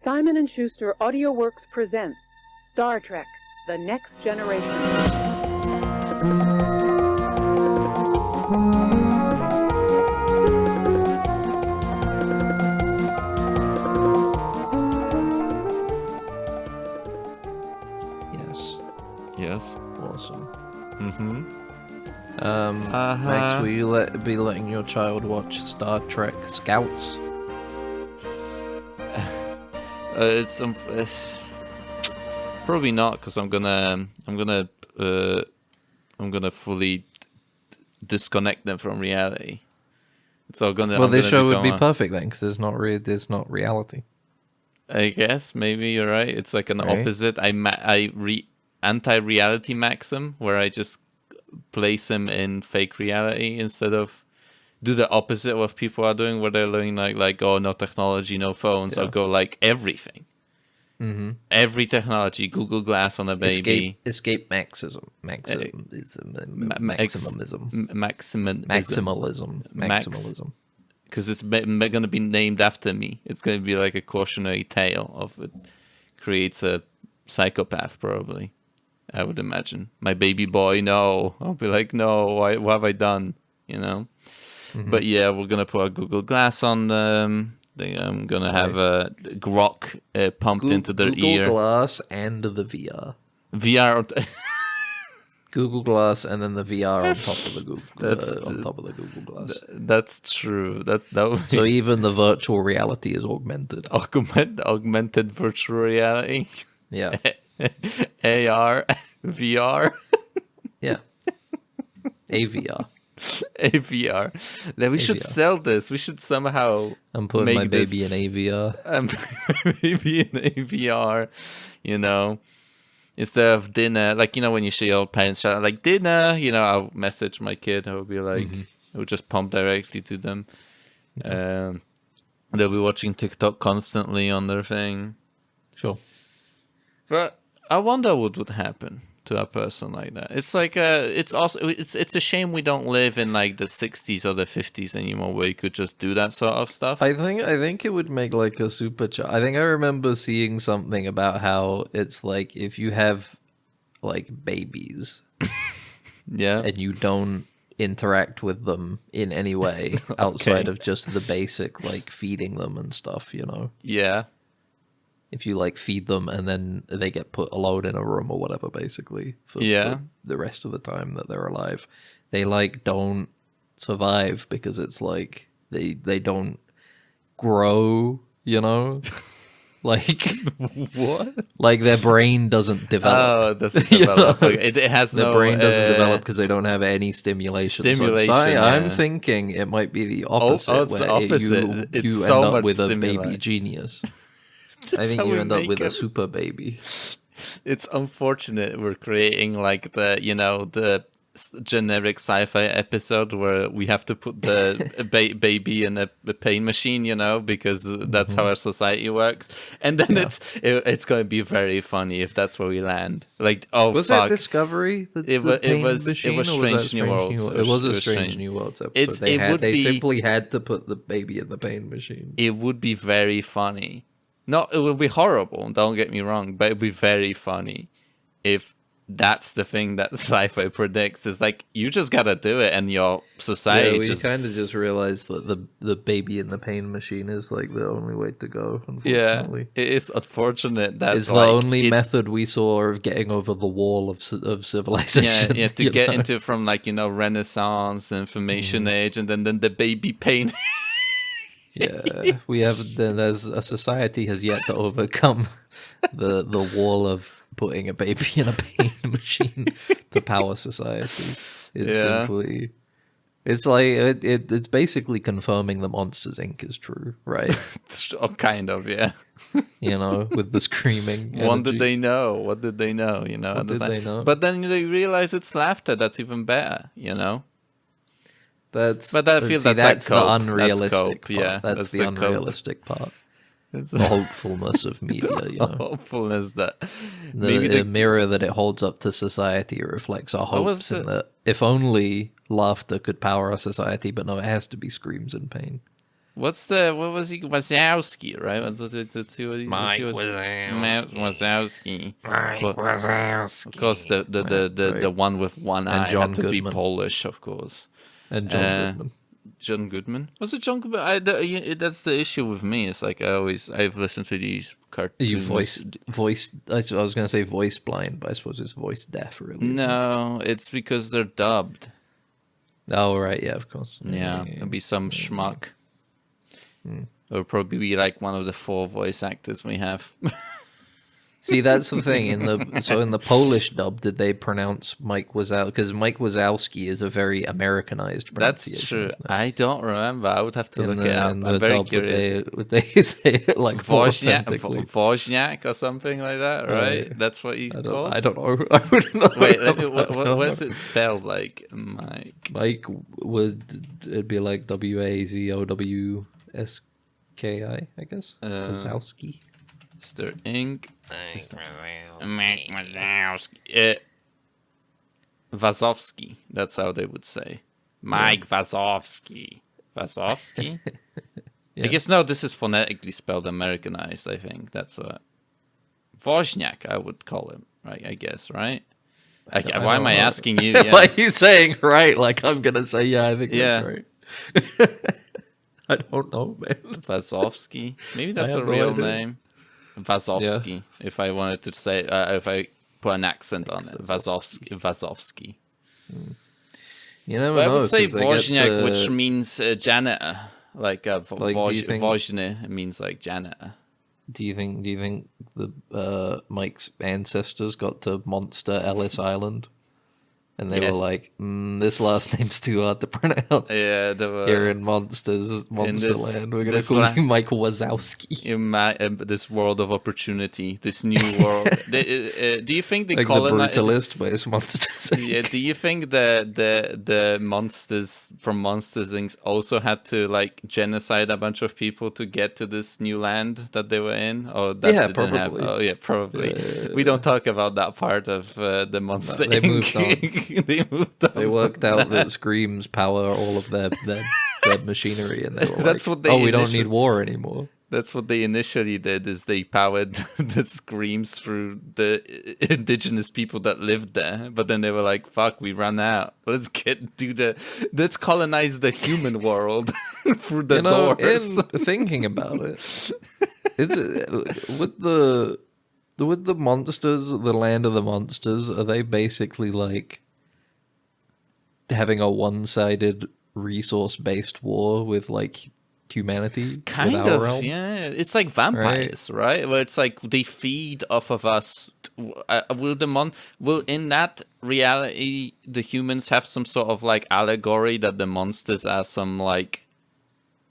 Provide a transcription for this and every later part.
Simon & Schuster AudioWorks presents Star Trek: The Next Generation. Yes. Awesome. Max, will you be letting your child watch Star Trek Scouts? It's probably not, because I'm gonna fully disconnect them from reality. So This show would be perfect then, because it's not reality. I guess maybe you're right. It's like an Right. opposite. Anti-reality Maxim, where I just place him in fake reality instead of do the opposite of what people are doing, where they're doing like oh, no technology, no phones. Yeah. I'll go like everything. Mm-hmm. Every technology, Google Glass on a baby. Escape Maximalism. Because it's going to be named after me. It's going to be like a cautionary tale of it creates a psychopath, probably. I would imagine. My baby boy, no. I'll be like, no, what have I done? You know? Mm-hmm. But yeah, we're going to put a Google Glass on them. I'm going to have a grok pumped into their ear. Google Glass and the VR. VR. Google Glass and then the VR on top of the Google Glass. That's true. That would be... So even the virtual reality is augmented. Augmented virtual reality. Yeah. AR, VR. Yeah. AVR. AVR. Then we should sell this. We should somehow. I'm putting my baby in AVR. Baby in AVR. You know, instead of dinner, like when you see your parents shout like dinner. I'll message my kid. I'll be like, I'll just pump directly to them. They'll be watching TikTok constantly on their thing. Sure. But I wonder what would happen to a person like that. It's like it's a shame we don't live in like the 60s or the 50s anymore, where you could just do that sort of stuff. I think it would make like a super. I think I remember seeing something about how it's like if you have like babies, yeah, and you don't interact with them in any way outside of just the basic like feeding them and stuff, Yeah. If you like feed them and then they get put alone in a room or whatever, basically for the rest of the time that they're alive, they like don't survive because it's like they don't grow, like what? Like their brain doesn't develop. Oh, it doesn't develop. It has their brain doesn't develop because they don't have any stimulation. So I'm thinking it might be the opposite. Oh, it's the opposite. You end up with a baby genius. I think you end up with a super baby. It's unfortunate we're creating like the generic sci-fi episode where we have to put the baby in a pain machine, because that's how our society works. And then it's going to be very funny if that's where we land. Like, oh, was fuck. that Discovery? It was Strange New Worlds. It was a Strange New Worlds episode. They simply had to put the baby in the pain machine. It would be very funny. No, it would be horrible, don't get me wrong, but it would be very funny if that's the thing that sci-fi predicts. Is like, you just gotta do it, and your society we kind of just realized that the baby in the pain machine is like the only way to go, unfortunately. Yeah, it is unfortunate that it's the only method we saw of getting over the wall of civilization. Yeah, to get into from Renaissance, Information Age, and then the baby pain. Yeah, there's a society has yet to overcome the wall of putting a baby in a pain machine. The power society. It's basically confirming the Monsters Inc. is true, right? Kind of, yeah. With the screaming. What did they know? What did they know? What did they know? But then they realize it's laughter. That's even better. That's the unrealistic part. Yeah, that's the unrealistic part. The hopefulness of media, hopefulness that the mirror that it holds up to society reflects our hopes in that if only laughter could power our society, but no, it has to be screams and pain. What was he? Wazowski, right? What was it? The two. Mike Wazowski. Mike Wazowski. Of course, the one with one eye John had to be Goodman. Polish, of course. And John Goodman. John Goodman? Was it John Goodman? That's the issue with me. It's like I've listened to these cartoons. You voice. I was going to say voice blind, but I suppose it's voice deaf, really. No, it's because they're dubbed. Oh, right, yeah, of course. Yeah, it'll be some schmuck. It'll probably be like one of the 4 voice actors we have. See, that's the thing. In the Polish dub, did they pronounce Mike Wazowski? Because Mike Wazowski is a very Americanized pronunciation. That's true. Isn't it? I don't remember. I would have to look it up. I'm very curious. Would they say it like Wozniak or something like that, right? That's what he's called? I don't know. I wouldn't know. Wait, what is it spelled like, Mike? Mike it'd be like Wazowski, I guess. Wazowski. Mr. Ink. Mike Wazowski. Wazowski. That's how they would say. Mike Wazowski. Wazowski? Yeah. I guess no, this is phonetically spelled Americanized, I think. That's what. Wozniak, I would call him, right? I guess, right? Why am I asking you? Yeah. Why are you saying right? Like I'm gonna say, yeah, I think that's right. I don't know, man. Wazowski. Maybe that's a have no real idea. name. Wazowski. If I wanted to say, if I put an accent on it, Wazowski. You never But I know. would say 'cause they get Wozniak, to- which means janitor. Like do you think- Wozny means like janitor. Do you think the Mike's ancestors got to Monster Ellis Island, and they were Yes. like, this last name's too hard to pronounce? Yeah, they were Here in Monsterland, we're gonna this call la- you Mike Wazowski. in this world of opportunity, this new world. Do you think they Like the colonized? brutalist, but it's monsters. Yeah, do you think the monsters from Monsters Inc. also had to like genocide a bunch of people to get to this new land that they were in? Or that Yeah, they didn't have? probably. Oh yeah, probably. We don't talk about that part of the Monster They Inc. moved on. They moved on. They worked out that Screams power all of their machinery, and they were That's like, what they "Oh, we don't initially- need war anymore." That's what they initially did, is they powered the Screams through the indigenous people that lived there. But then they were like, fuck, we ran out. Let's colonize the human world through the doors. In thinking about it, with the monsters, the land of the monsters, are they basically like having a one-sided resource-based war with like humanity? Kind with our of, realm? yeah. It's like vampires, right? Where it's like they feed off of us. Will in that reality the humans have some sort of like allegory that the monsters are some like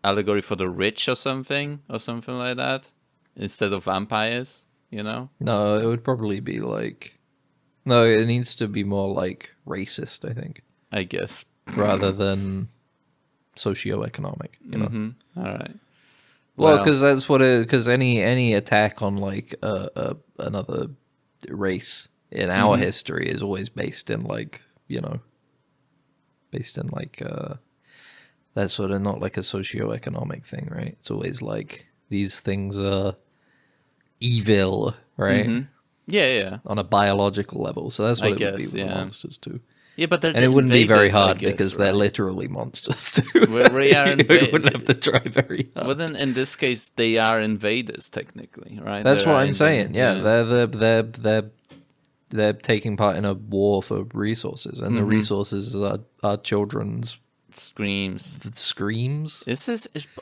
allegory for the rich or something like that, instead of vampires? You know? No, it would probably be like. No, it needs to be more like racist, I think, I guess. rather than socioeconomic. You know. All right. Well, because that's what it. Because any attack on like another race in our history is always based in like that sort of, not like a socioeconomic thing, right? It's always like these things are evil, right? Yeah. On a biological level. So that's what it would be guess, with the yeah. monsters too. Yeah, but And it wouldn't be very hard because because they're literally monsters too. We are You wouldn't have to try very hard. Well, then in this case, they are invaders technically, right? That's They're what I'm saying. invading- Yeah, they're taking part in a war for resources, and the resources are children's Screams. screams.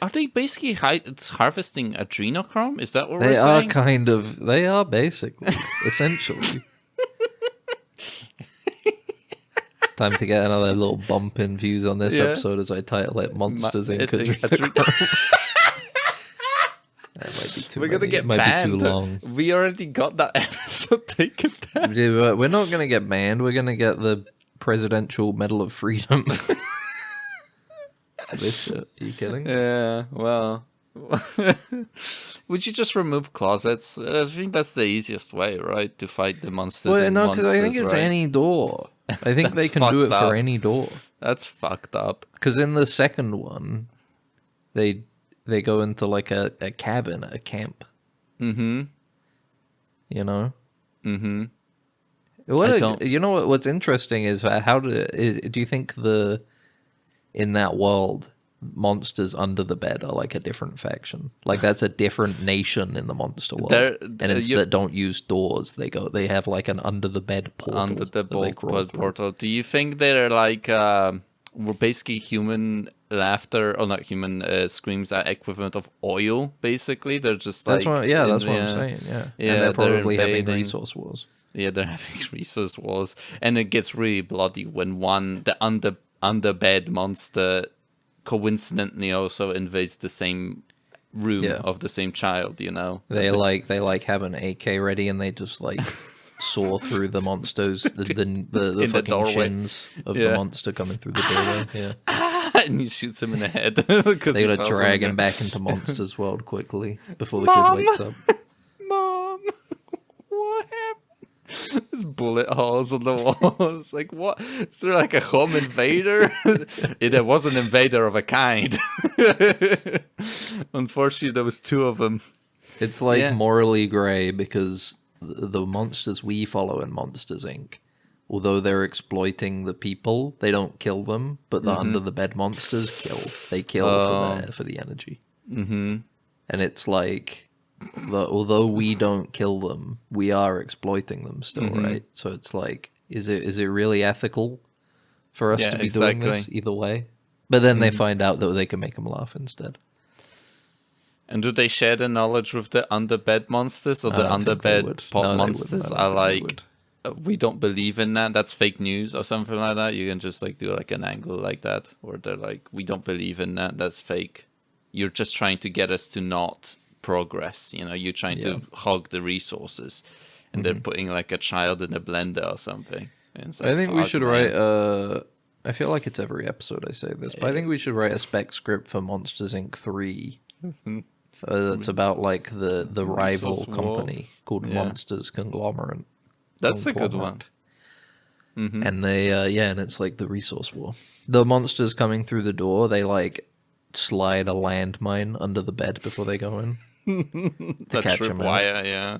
Are they basically harvesting adrenochrome? Is that what They we're are saying? kind of. They are basically, essentially. Time to get another little bump in views on this Yeah. episode as I title it "Monsters Inc." That might be too. We're gonna many. get It might banned. be too long. We already got that episode taken down. Dude, we're not gonna get banned. We're gonna get the Presidential Medal of Freedom. This shit. Are you kidding? Yeah, well. Would you just remove closets? I think that's the easiest way, right? To fight the monsters. Well, in no, because I think Monsters, it's right? any door. I think they That's can do it fucked up. for any door. That's fucked up. Because in the second one, they they go into like a cabin, a camp. Mm-hmm. You know. Mm-hmm. You know what's interesting is do you think in that world monsters under the bed are like a different faction? Like that's a different nation in the monster world, and it's that don't use doors. They have like an under the bed portal. Under the portal. Do you think they're like we're basically human laughter, or not human screams are equivalent of oil? Basically, they're just like that's what I'm saying. Yeah, and they're probably having resource wars. Yeah, they're having resource wars, and it gets really bloody when the underbed monster coincidentally also invades the same room of the same child. You know, they have an AK ready, and they just like saw through the monsters, the fucking shins of the monster coming through the doorway. Yeah, and he shoots him in the head. They gotta drag him back into monsters world quickly before the kid wakes up. Mom, what happened? There's bullet holes on the walls. Like, what? Is there like a home invader? There was an invader of a kind. Unfortunately, there was two of them. It's like morally grey because the monsters we follow in Monsters Inc., although they're exploiting the people, they don't kill them, but the under the bed monsters kill. They kill for the energy. Mm-hmm. And it's like, although we don't kill them, we are exploiting them still, right? So it's like, is it really ethical for us to be doing this either way? But then they find out that they can make them laugh instead. And do they share the knowledge with the underbed monsters, or the underbed monsters are like, we don't believe in that, that's fake news or something like that? You can just like do like an angle like that, where they're like, we don't believe in that, that's fake. You're just trying to get us to not progress, you know, you're trying to hog the resources, and they're putting like a child in a blender or something. And it's like, I think we should write I feel like it's every episode I say this, but I think we should write a spec script for Monsters Inc. 3 that's about like the rival company called Monsters Conglomerate. That's a good one. And they and it's like the resource war. The monsters coming through the door, they like slide a landmine under the bed before they go in. To catch them out. Yeah,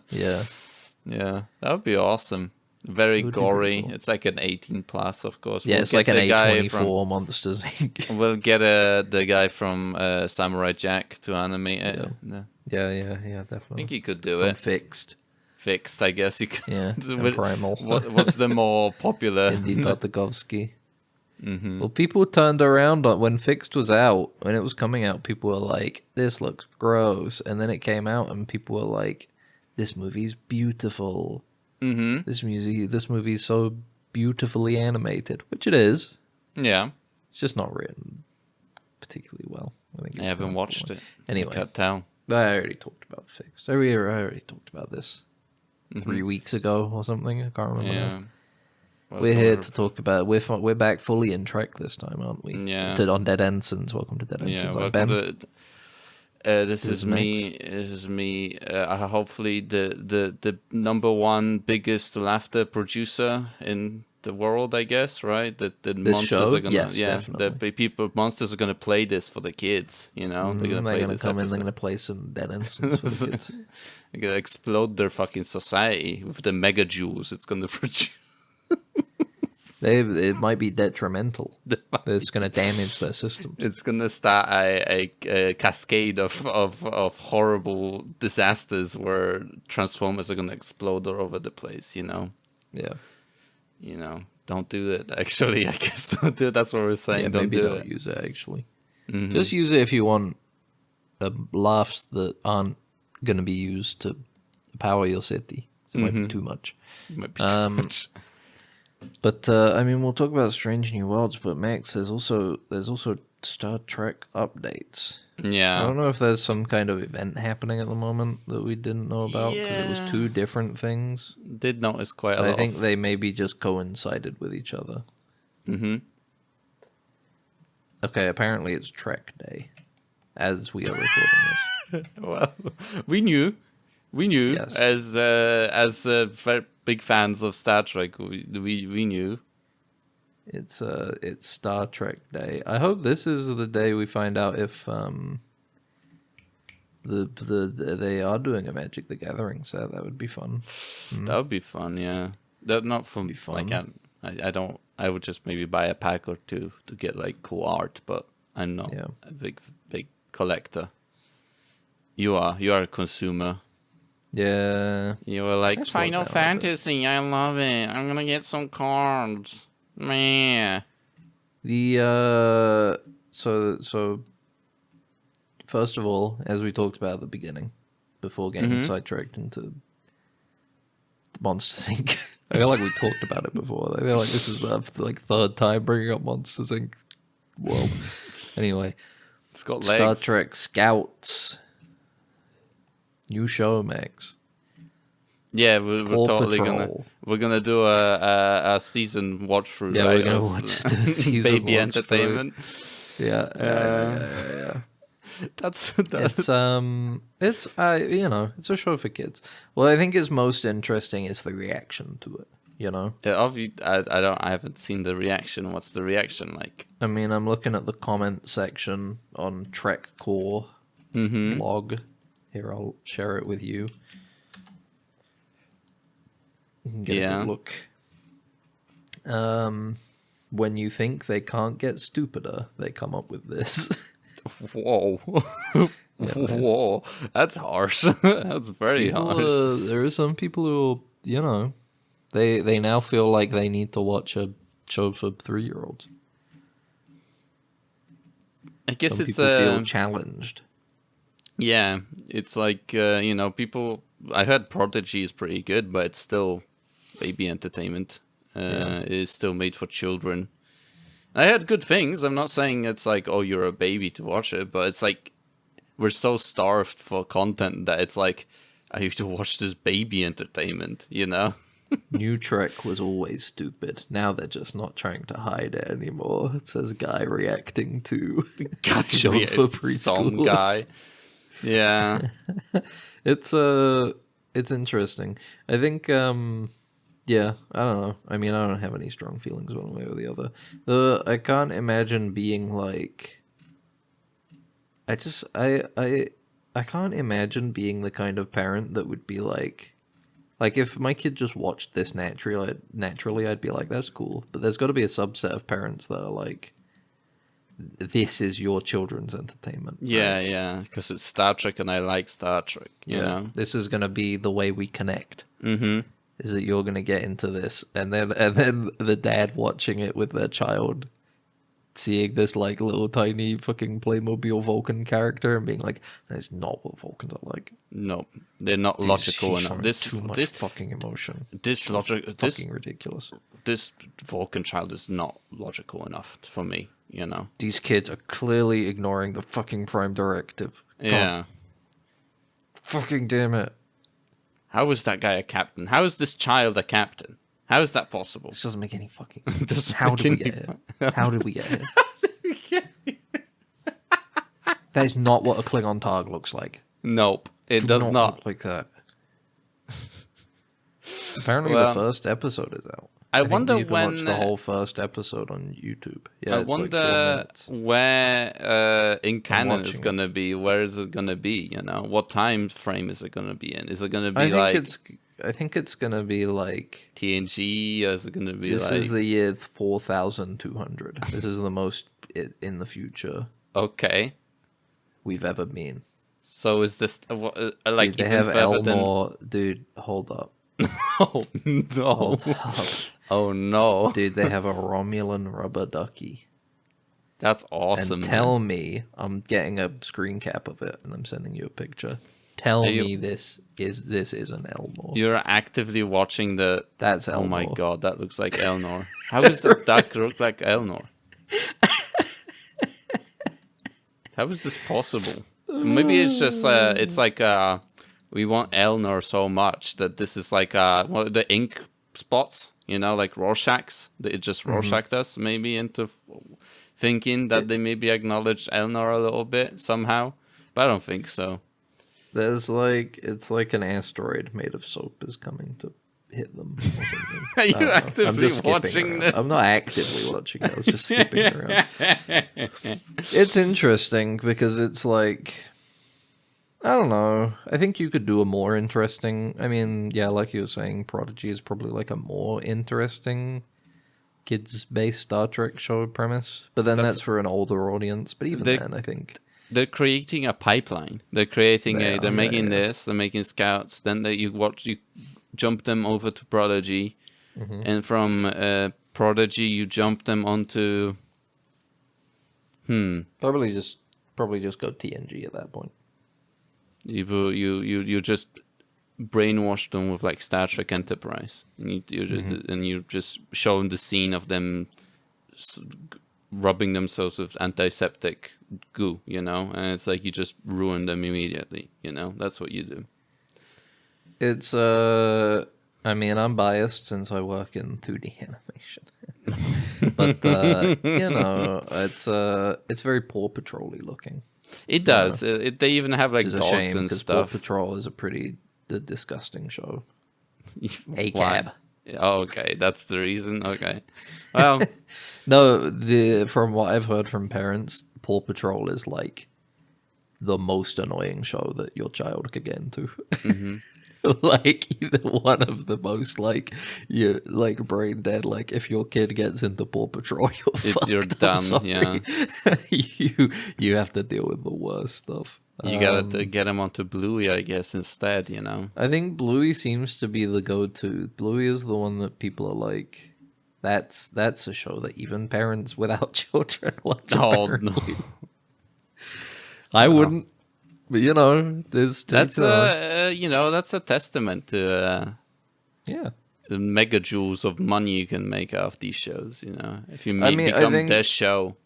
that would be awesome. Very gory. Cool. It's like an 18 plus, of course. Yeah, it's like an A24 Monsters Inc. We'll get the guy from Samurai Jack to animate it. Yeah, definitely. I think he could do it. Fixed, I guess you could. Yeah, and Primal. What's the more popular? Indy Tartakovsky. Well, people turned around when Fixed was out. When it was coming out, people were like, this looks gross. And then it came out and people were like, this movie's beautiful. This movie's so beautifully animated, which it is. Yeah. It's just not written particularly well. I haven't watched it. Anyway. I can't tell. I already talked about Fixed. I already talked about this 3 weeks ago or something. I can't remember. Yeah. Well, we're here to talk about. We're back fully in Trek this time, aren't we? Yeah. On Dead Ensigns. Welcome to Dead Ensigns. I'm Ben. This is me. Hopefully, the number one biggest laughter producer in the world, I guess. Right? The monsters show? are gonna. Yes, definitely. The monsters are gonna play this for the kids. You know, they're gonna come in. They're gonna play some Dead Ensigns for the kids. They're gonna explode their fucking society with the mega jewels it's gonna produce. It might be detrimental. It's going to damage their systems. It's going to start a cascade of horrible disasters where Transformers are going to explode all over the place, you know? Yeah. You know, don't do it, actually. I guess don't do it. That's what we're saying. Yeah, don't maybe do don't it. Use it, actually. Just use it if you want laughs that aren't going to be used to power your city. So it might be too much. It might be too much. But I mean, we'll talk about Strange New Worlds. But Max, there's also Star Trek updates. Yeah, I don't know if there's some kind of event happening at the moment that we didn't know about because it was 2 different things. Did notice quite a lot. I think they maybe just coincided with each other. Okay, apparently it's Trek Day, as we are recording this. Well, we knew. Yes. As very big fans of Star Trek, we knew. It's Star Trek Day. I hope this is the day we find out if They are doing a Magic the Gathering set. That would be fun. That would be fun, yeah. That not from Be fun. like I don't. I would just maybe buy a pack or two to get like cool art, but I'm not a big collector. You are a consumer. Yeah. You were like I slowed Final down a bit. Fantasy. I love it. I'm gonna get some cards. Meh. The so first of all, as we talked about at the beginning, before getting sidetracked into Monsters Inc. I feel like we talked about it before. I feel like this is the third time bringing up Monsters Inc. world. Anyway, It's got Star legs. Trek Scouts. New show, Max. Yeah, we're Paw totally Patrol. gonna do a season watch through. Yeah, right, we're gonna of watch the season baby watch through. entertainment. Yeah. That's It's it's a show for kids. What I think is most interesting is the reaction to it. I haven't seen the reaction. What's the reaction like? I mean, I'm looking at the comment section on Trek Core blog. Here, I'll share it with you. You can get a good look. When you think they can't get stupider, they come up with this. Whoa. Whoa. That's harsh. That's very harsh. There are some people who, they now feel like they need to watch a show for 3-year-olds. I guess Some it's people feel challenged. Yeah, it's like people. I heard Prodigy is pretty good, but it's still baby entertainment. It is still made for children. I heard good things. I'm not saying it's like, oh, you're a baby to watch it, but it's like we're so starved for content that it's like I have to watch this baby entertainment. New Trek was always stupid. Now they're just not trying to hide it anymore. It says guy reacting to show for preschoolers. Some guy. Yeah. It's interesting. I think I don't know. I mean, I don't have any strong feelings one way or the other. I can't imagine being like I can't imagine being the kind of parent that would be like if my kid just watched this naturally I'd be like, that's cool. But there's got to be a subset of parents that are like, this is your children's entertainment. Yeah, yeah, because it's Star Trek and I like Star Trek, you know? This is going to be the way we connect. Mm-hmm. Is that you're going to get into this, and then the dad watching it with their child, seeing this like little tiny fucking Playmobil Vulcan character and being like, that's not what Vulcans are like. No, they're not logical enough. Too much fucking emotion. Fucking ridiculous. This Vulcan child is not logical enough for me, you know? These kids are clearly ignoring the fucking Prime Directive. Yeah. Fucking damn it. How is that guy a captain? How is this child a captain? How is that possible? This doesn't make any fucking Doesn't sense. How did we make get here? How did we get here? That is not what a Klingon Targ looks like. Nope, it does not. Look like that. Apparently Well, the first episode is out. I think wonder you can when watch the whole first episode on YouTube. Yeah, I it's like 4 wonder minutes. where in canon it's watching it. gonna be. Where is it gonna be? You know, what time frame is it gonna be in? Is it gonna be I think it's gonna be like TNG, or is it gonna be this like? is the year 4200. This is the most in the future Okay, we've ever been. so is this like Dude, they even have further than? Elnor. Dude, hold up. Oh no! Hold up. Oh no! Dude, they have a Romulan rubber ducky. That's awesome. And man. tell me, I'm getting a screen cap of it, and I'm sending you a picture. Tell me this is an Elnor. You're actively watching the. That's Elnor. Oh my god, that looks like Elnor. How does the duck look like Elnor? How is this possible? Maybe it's just we want Elnor so much that this is like the ink spots, you know, like Rorschach's. It just Rorschached us maybe into thinking that they maybe acknowledged Elnor a little bit somehow, but I don't think so. There's it's like an asteroid made of soap is coming to hit them. Or something. Are you I don't know. I'm actively just skipping watching around. this? I'm not actively watching it. I was just skipping around. It's interesting because it's like I don't know. I think you could do a more interesting. I mean, yeah, like you were saying, Prodigy is probably like a more interesting kids-based Star Trek show premise. But then that's for an older audience. But even then, I think they're creating a pipeline. They're creating they're making this. They're making Scouts. Then you jump them over to Prodigy, and from Prodigy you jump them onto. Probably just go TNG at that point. You just brainwash them with like Star Trek Enterprise, and you just show them the scene of them rubbing themselves with antiseptic goo, and it's like you just ruin them immediately. That's what you do. It's I mean, I'm biased since I work in 2D animation, but it's very Paw Patrol-y looking. It does. They even have like dogs shame, and stuff. Paw Patrol is a pretty disgusting show. A cab. Oh, okay, that's the reason. Okay, well, no. From what I've heard from parents, Paw Patrol is like the most annoying show that your child could get into. Like either one of the most you're like brain dead. Like if your kid gets into Paw Patrol, you're done. Yeah, you have to deal with the worst stuff. You gotta get him onto Bluey, I guess, instead. I think Bluey seems to be the go-to. Bluey is the one that people are like, that's a show that even parents without children watch. Oh no, I wouldn't. But that's that's a testament to the megajoules of money you can make out of these shows. If you become their show,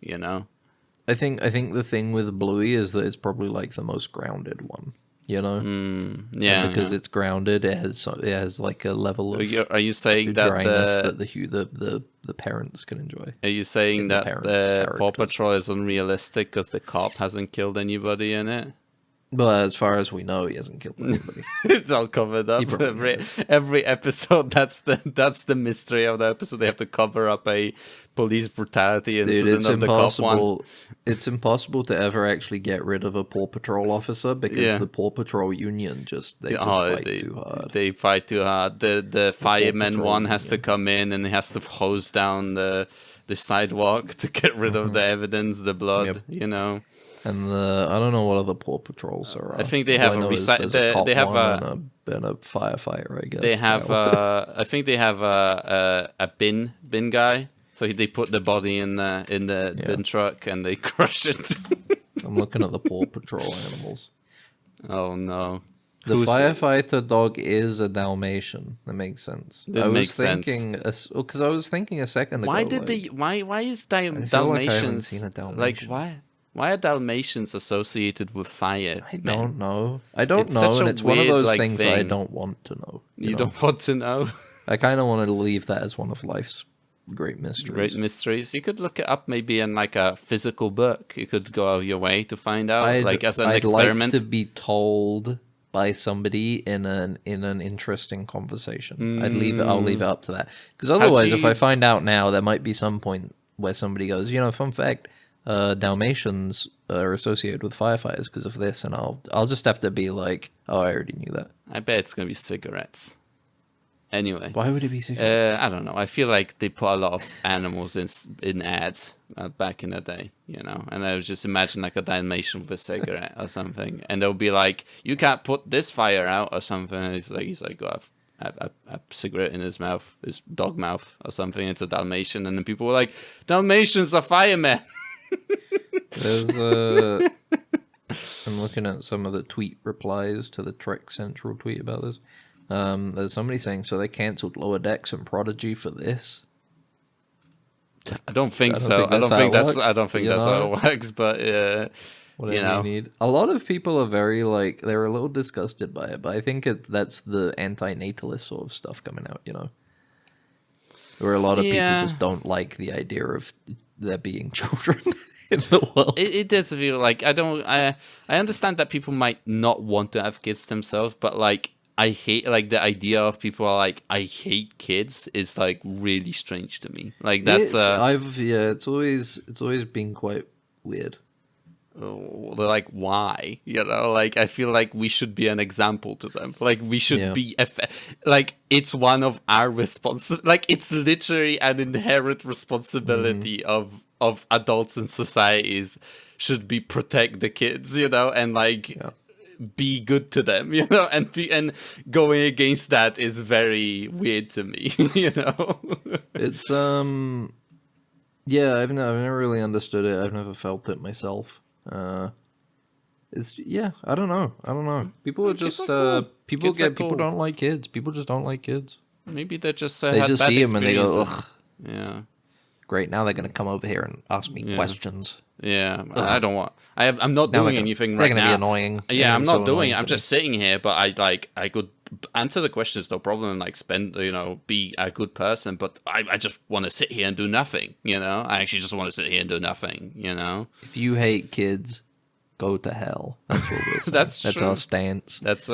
I think the thing with Bluey is that it's probably like the most grounded one. Because it's grounded, it has like a level of. Are you saying that dryness that the parents can enjoy? Are you saying that the Paw Patrol is unrealistic because the cop hasn't killed anybody in it? But as far as we know, he hasn't killed anybody. It's all covered up. Every episode, that's the mystery of the episode. They have to cover up a police brutality incident of the cop one. It's impossible to ever actually get rid of a Paw Patrol officer because the Paw Patrol union fight too hard. They fight too hard. The fireman one has to come in and he has to hose down the sidewalk to get rid of the evidence, the blood. And I don't know what other Paw Patrols are. I think they have a firefighter. I guess they have. I think they have a bin guy. So they put the body in the bin truck and they crush it. I'm looking at the Paw Patrol animals. Oh no! The firefighter dog is a Dalmatian. That makes sense. Because I was thinking a second ago. Why is Dalmatians? Like I haven't seen a Dalmatian. Why are Dalmatians associated with fire? I don't know. And it's one of those things I don't want to know. You don't want to know? I kind of want to leave that as one of life's great mysteries. You could look it up maybe in like a physical book. You could go out your way to find out, as an experiment. I'd like to be told by somebody in an interesting conversation. I'll leave it up to that. Because otherwise, if I find out now, there might be some point where somebody goes, fun fact. Dalmatians are associated with firefighters because of this, and I'll just have to be like, oh, I already knew that. I bet it's gonna be cigarettes. Anyway, why would it be cigarettes? I don't know. I feel like they put a lot of animals in ads back in the day, And I was just imagine like a Dalmatian with a cigarette or something, and they'll be like, "You can't put this fire out" or something. And he's like, "Go have a cigarette in his mouth, his dog mouth or something." It's a Dalmatian, and then people were like, "Dalmatians are firemen." There's I'm looking at some of the tweet replies to the Trek Central tweet about this. There's somebody saying, so they cancelled Lower Decks and Prodigy for this. I don't think so. I don't think that's how it works. But whatever you need. A lot of people are very they're a little disgusted by it, but I think that's the anti-natalist sort of stuff coming out. Where a lot of people just don't like the idea of there being children in the world. It does feel like I understand that people might not want to have kids themselves, but I hate the idea of people are like, I hate kids is really strange to me. That's it's always been quite weird. like, why? You know, like, I feel like we should be an example to them. Like, we should be like, it's one of our like, it's literally an inherent responsibility of adults and societies should be protect the kids, you know, and like be good to them, you know, and going against that is very weird to me. You know, it's yeah, I've never really understood it. I've never felt it myself. It's I don't know. People are just cool. people Kids are people cool. don't like kids. People just don't like kids. Maybe they just They had just bad see them and they go, experiences. ugh. Yeah. Great, now they're gonna come over here and ask me questions. Yeah, I don't want. I'm not Now doing they're anything they're right gonna now. be annoying. Yeah, I'm They're not so doing annoying it. I'm to just sitting here, but I could answer the questions, no problem, and like spend, you know, be a good person. But I just want to sit here and do nothing. You know, I actually just want to sit here and do nothing. You know, If you hate kids, go to hell. That's what we're saying. That's That's true. our stance. That's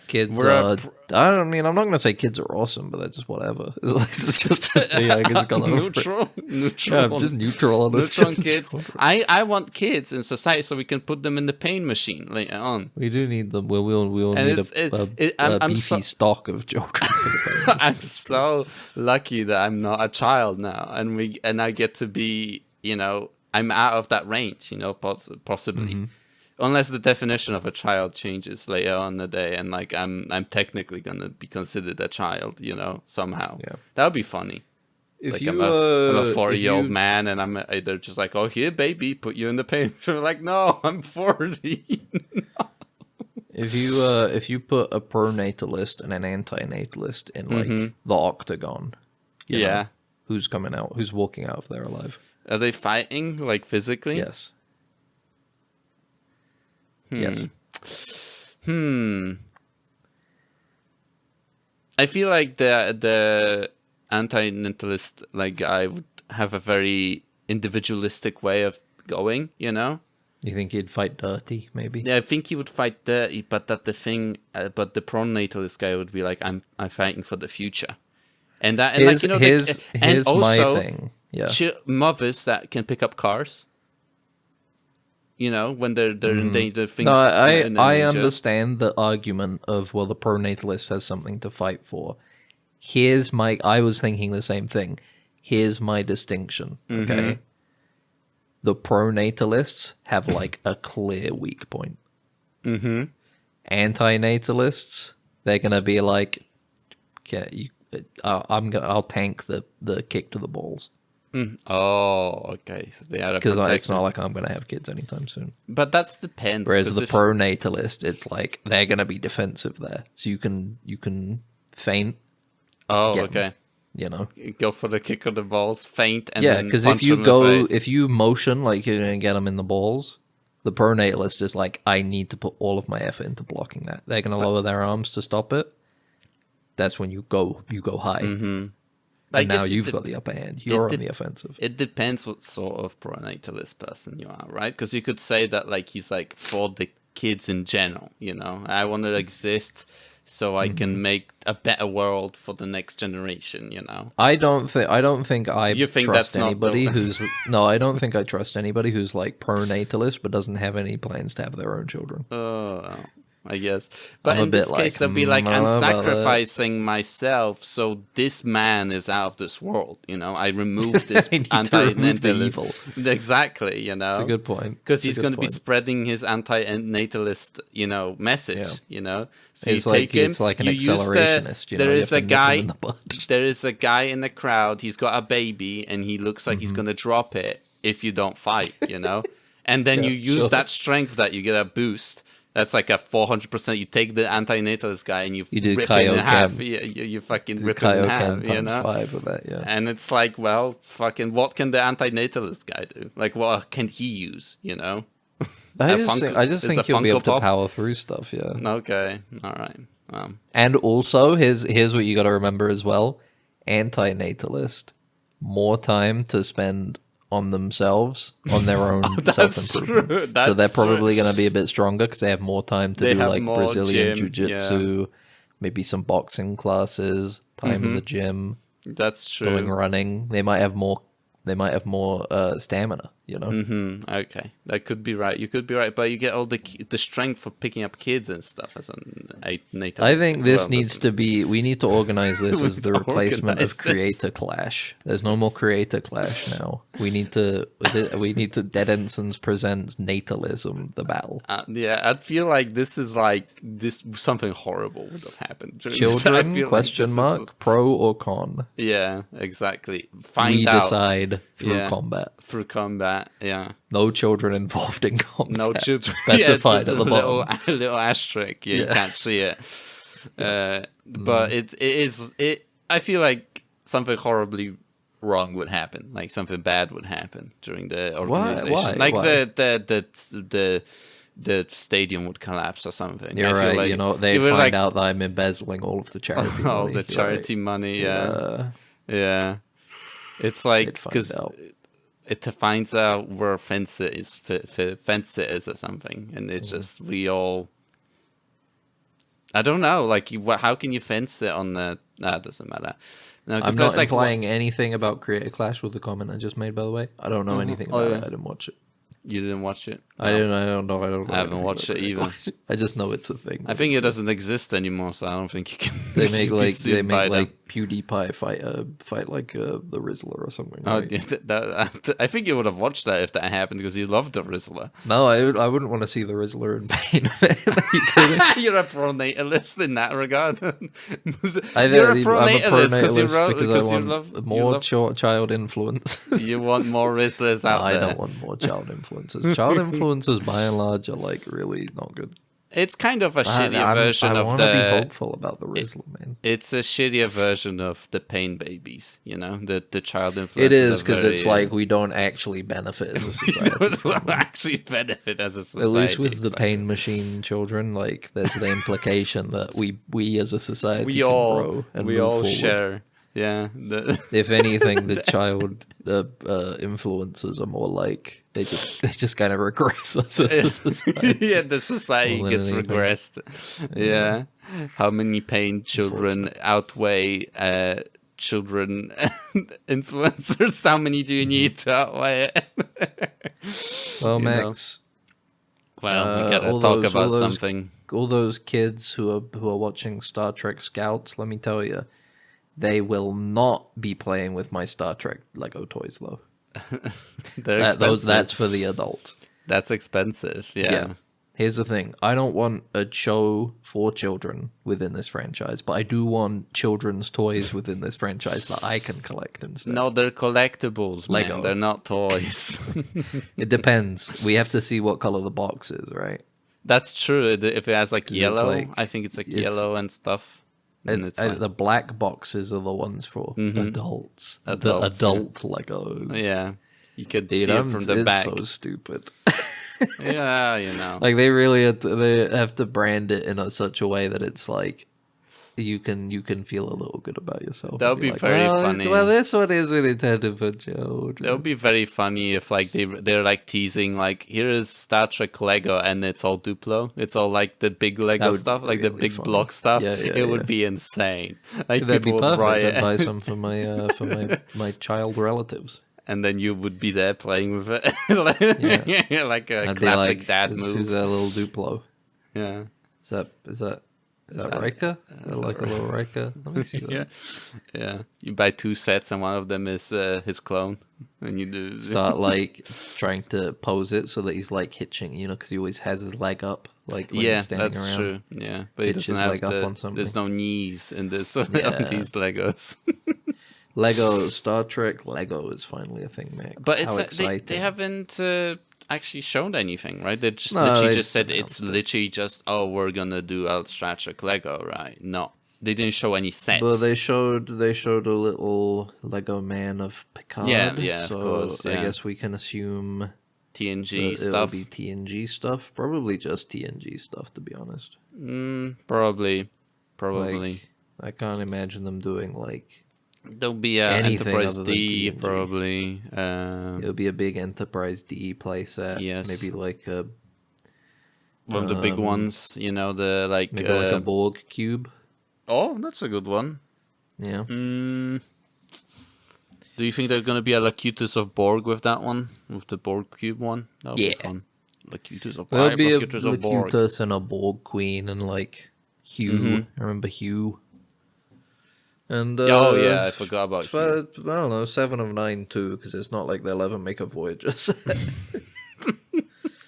Kids we're are. I don't mean. I'm not gonna say kids are awesome, but they're just whatever. It's just I guess neutral. Yeah, I'm just neutral on this. Neutral on kids. I want kids in society so we can put them in the pain machine later on. We do need them. We'll And need a beefy stock of children. I'm so lucky that I'm not a child now, and I get to be, you know, I'm out of that range, you know, possibly. Unless the definition of a child changes later on in the day, and like I'm technically gonna be considered a child, you know, somehow. Yeah. That would be funny. If Like you, I'm a 40-year-old if you- man, and I'm either just like, oh, here, baby, put you in the pain. Like, no, I'm 40. If you put a pronatalist and an antinatalist in like the octagon, you know, Yeah. who's coming out? Who's walking out of there alive? Are they fighting, like, physically? Yes. Yes. I feel like the anti-natalist like guy would have a very individualistic way of going, you know? You think he'd fight dirty? Maybe. Yeah, I think he would fight dirty, but but the pronatalist guy would be like, I'm fighting for the future, and that, and Here's, like, you know, here's, and here's also my thing. Yeah. mothers that can pick up cars. You know, when they're in danger, things. No, I in danger. understand the argument of, well, the pronatalist has something to fight for. I was thinking the same thing. Here's my distinction, okay? The pronatalists have, like, a clear weak point. Antinatalists, they're gonna be like, okay, I'll tank the kick to the balls. Oh, okay. So they are Because it's not like I'm going to have kids anytime soon. But that's depends. Whereas the pronatalist, it's like they're going to be defensive there, so you can feint. Oh, okay. You know, Go for the kick of the balls, feint, and yeah. then Because punch if you them in the face. if you motion like you're going to get them in the balls, the pronatalist is like, I need to put all of my effort into blocking that. They're going to lower their arms to stop it. That's when you go high. And now you've got the upper hand. You're on the offensive. It depends what sort of pronatalist person you are, right? Because you could say that like he's like for the kids in general, you know. I want to exist so I can make a better world for the next generation, you know. I don't think I You think trust that's not anybody the- who's I don't think I trust anybody who's like pronatalist but doesn't have any plans to have their own children. Oh, I guess. But I'm a in this bit case, like, they'll be like, I I'm don't know about that." sacrificing myself, so this man is out of this world. You know, I removed this I need to remove the anti-natalist. evil. Exactly, you know. That's a good point. Because That's a he's good going to be point. spreading his anti-natalist, you know, message. Yeah. You know, so It's you like take him. it's like an you use accelerationist. You know, there you is have a to nip them guy. in the bud. There is a guy in the crowd. He's got a baby, and he looks like he's Mm-hmm. going to drop it if you don't fight. You know, and then Yeah, you use sure. that strength that you get a boost. That's like a 400%. You take the anti-natalist guy and you do rip him in Kaioken. half. You fucking rip him in half. Kaioken You times know. 5 with that. Yeah. And it's like, well, fucking, what can the anti-natalist guy do? Like, what can he use? You know. I Is just a think he'll be able Funko to Pop? power through stuff. Yeah. Okay, all right. And also, here's what you got to remember as well: anti-natalist, more time to spend on themselves, on their own self-improvement. true. So That's they're probably true. going to be a bit stronger because they have more time to They do have like more Brazilian gym, jiu-jitsu, maybe some boxing classes, time in the gym, That's true. going running. They might have more stamina you know. Okay, that could be right. You could be right, but you get all the strength for picking up kids and stuff as a native. I think this needs to be. We need to organize this We as need the to replacement organize of this. Creator Clash. There's no more Creator Clash now. We need to. Dead Ensigns presents Natalism, the battle. Yeah, I feel like this is like something horrible would have happened. during this. I Children? feel Question like mark? this is- Pro or con? Yeah, exactly. Find We out decide through combat. through combat. Yeah, No children involved in combat. no children Specified yeah, at the little, bottom. little asterisk. You Yeah. can't see it. But it is. I feel like something horribly wrong would happen. Like something bad would happen during the organization. Why? Like Why? the stadium would collapse or something. You're I feel right. like You know, they it would, find like, out that I'm embezzling all of the charity money. all the You're charity right. money. Yeah. It's like They'd find because out. it finds out where fence is or something, and it's just we all. I don't know. Like, how can you fence it on the? Nah, it doesn't matter. No, I'm not implying anything about Creator Clash with the comment I just made, by the way. I don't know anything about it. I didn't watch it. You didn't watch it? I don't know. I haven't anything watched about it Creator either. Clash. I just know it's a thing. I think it doesn't exist anymore, so I don't think you can. They make be sued by them. PewDiePie fight like the Rizzler or something. Oh, Right? yeah, I think you would have watched that if that happened because you loved the Rizzler. No, I wouldn't want to see the Rizzler in pain. Man. Are you kidding? You're a pronatalist in that regard. I'm You're a pronatalist because I you want love more child influence. You want more Rizzlers No, out I there. don't want more child influences. Child influences, by and large, are like really not good. It's kind of a shittier version I of want to be the. hopeful about the Rizzler, man. It's a shittier version of the pain babies. You know, the child influences. It is because because it's like we don't actually benefit as a society. we don't actually benefit as a At society. least with the exactly. pain machine children, like there's the implication that we as a society we can all grow and we move all forward. share. Yeah. If anything, the child influences are more like they just kind of regress as a society. Yeah, the society More than gets anything. regressed. Yeah. How many pain children outweigh children influencers? How many do you need to outweigh it? Well, You know. Max, Well, we gotta all talk those- about all those- something. all those kids who are watching Star Trek Scouts, let me tell you, they will not be playing with my Star Trek Lego toys, though. They're expensive. That's for the adults. That's expensive. Yeah. Here's the thing. I don't want a show for children within this franchise, but I do want children's toys within this franchise that I can collect instead. No, they're collectibles, Lego. man. They're not toys. It depends. We have to see what color the box is, right? That's true. If it has like yellow, like- I think it's like it's- yellow and stuff. And it's like, The black boxes are the ones for adults. The Adults, adult Legos. yeah, you can Dude, see it from the it's back. so stupid. Yeah, you know. Like they have to brand it in such a way that it's like you can feel a little good about yourself. That would and be like, very well, funny. Well, this one isn't intended for children. That would be very funny if like they're like teasing like here is Star Trek Lego and it's all Duplo. It's all like the big That Lego would stuff, be like the really big funny. block stuff. Yeah, it would yeah. be insane. Like That'd be people would perfect. I'd riot, buy some for my child relatives. and then you would be there playing with it, like a I'd be classic like, dad who's move. that little Duplo? Yeah. Is that that- Riker? Is that like a little Riker? Let me see that. Yeah. You buy 2 sets, and one of them is his clone, and you do Start like trying to pose it so that he's like hitching, because he always has his leg up, like when yeah, he's standing that's around. true. Yeah, but he Hitch doesn't his have leg up on something. there's no knees in this on Yeah. these Legos. Lego Star Trek Lego is finally a thing, Max. But it's How exciting! they haven't actually shown anything, right? They just No, literally they just said announced it's it. literally just we're gonna do a Star Trek Lego, right? No, they didn't show any sets. But they showed a little Lego man of Picard. Yeah, of so course, I yeah. guess we can assume TNG it'll stuff. be TNG stuff. Probably just TNG stuff, to be honest. Probably. Like, I can't imagine them doing like. There'll be anything Enterprise other than D, TNG. probably. It'll be a big Enterprise D playset. Yes. Maybe like a One of the big ones, the like. maybe like a Borg cube. Oh, that's a good one. Yeah. Do you think there's gonna be a Locutus of Borg with that one, with the Borg cube one? That'll be fun. Locutus of There'll Borg. be a Locutus of Borg. Locutus and a Borg Queen and like Hugh. I remember Hugh. And Oh yeah, I forgot about you. I don't know, 7 of 9 too, because it's not like they'll ever make a Voyagers.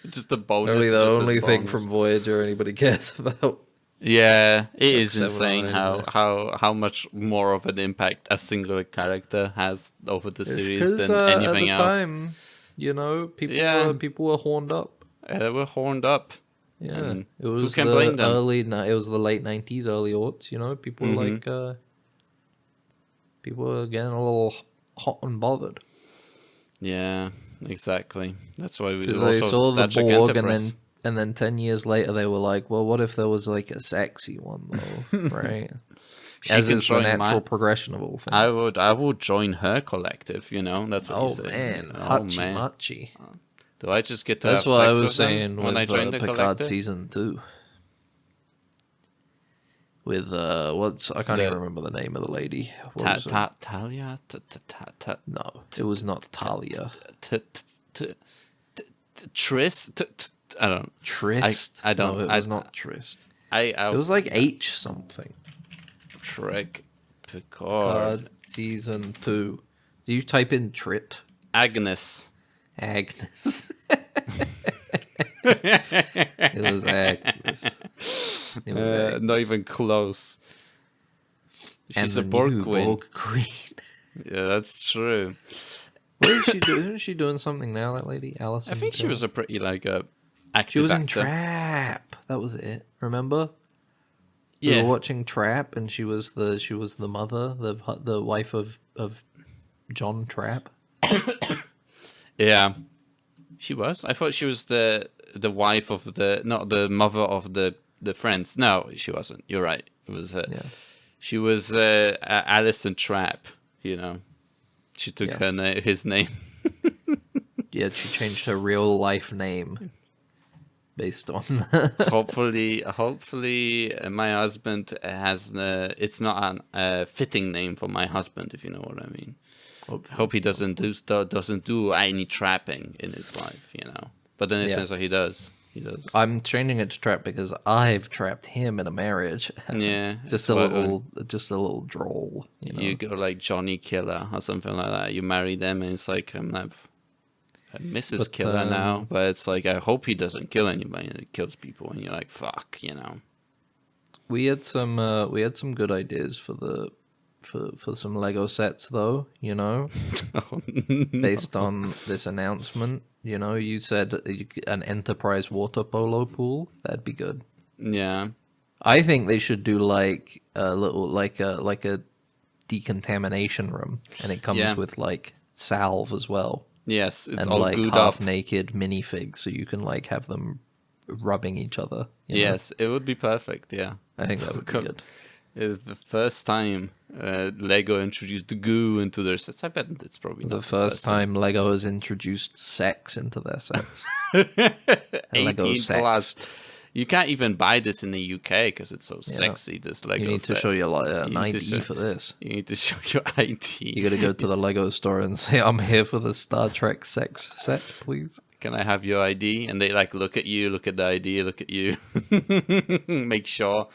Just a bonus. Only the just as only thing bonus. from Voyager anybody cares about. Yeah, it is 7 or insane 9, how much more of an impact a single character has over the series Because than anything at the else. time, you know, Yeah. people were horned up. They were horned up. Yeah, And it was can the blame them? it was the late 90s, early aughts. You know, people were like people were getting a little hot and bothered Yeah, exactly. That's why we because they also saw the Star Trek Borg, Enterprise. and then 10 years later they were like, well, what if there was like a sexy one though, right? She As can is the join natural my- progression of all things. I would join her collective. You know, that's what you Oh say. man, Oh hachi man, machi. do I just get to That's have what I sex was with them saying when I with join the Picard collective? season 2. With what's I can't The- even remember the name of the lady. What was her- Talia? No, it was not Talia. Tris? I don't. Trist. I don't- No, it I- was not Trist. I It was like H something. Trek Picard. Picard season 2. Do you type in Trit? Agnes. Agnes. It was Agnes. It was Agnes. Not even close. And She's a the Borg new queen. Borg Queen. Yeah, that's true. What is she doing? Isn't she doing something now, that lady? Alison? I think she was a pretty active She was in actor. Trap. That was it. Remember? We Yeah. were watching Trap, and she was the mother, the wife of John Trapp. Yeah. She was. I thought she was the wife of not the mother of the friends. No, she wasn't. You're right. It was Yeah. She was Alison Trapp, you know. She took Yes. his name. Yeah, she changed her real life name based on. hopefully, my husband has it's not a fitting name for my husband, if you know what I mean. Hope he doesn't do any trapping in his life, you know. But then it Yeah. turns out he does. He does. I'm changing it to Trap because I've trapped him in a marriage. Yeah, just it's a what- little droll. You know? You go like Johnny Killer or something like that. You marry them, and it's like I'm not a Mrs. But, Killer now, but it's like I hope he doesn't kill anybody and it kills people, and you're like fuck, you know. We had some good ideas for some Lego sets though, you know, based on this announcement. You know, you said an Enterprise water polo pool. That'd be good. Yeah, I think they should do like a little like a decontamination room, and it comes Yeah. with like salve as well, yes, it's and all like good half up. naked minifigs, so you can like have them rubbing each other. you know? Yes, it would be perfect. Yeah, I think that would be good. It's the first time Lego introduced goo into their sets. I bet it's probably The not first time Lego has introduced sex into their sets. Lego 18 sex. plus. You can't even buy this in the UK because it's so sexy. This Lego. You need to set. show your You need to ID show- for this. You need to show your ID. You got to go to the Lego store and say, "I'm here for the Star Trek sex set, please." Can I have your ID? And they like look at you, look at the ID, look at you, make sure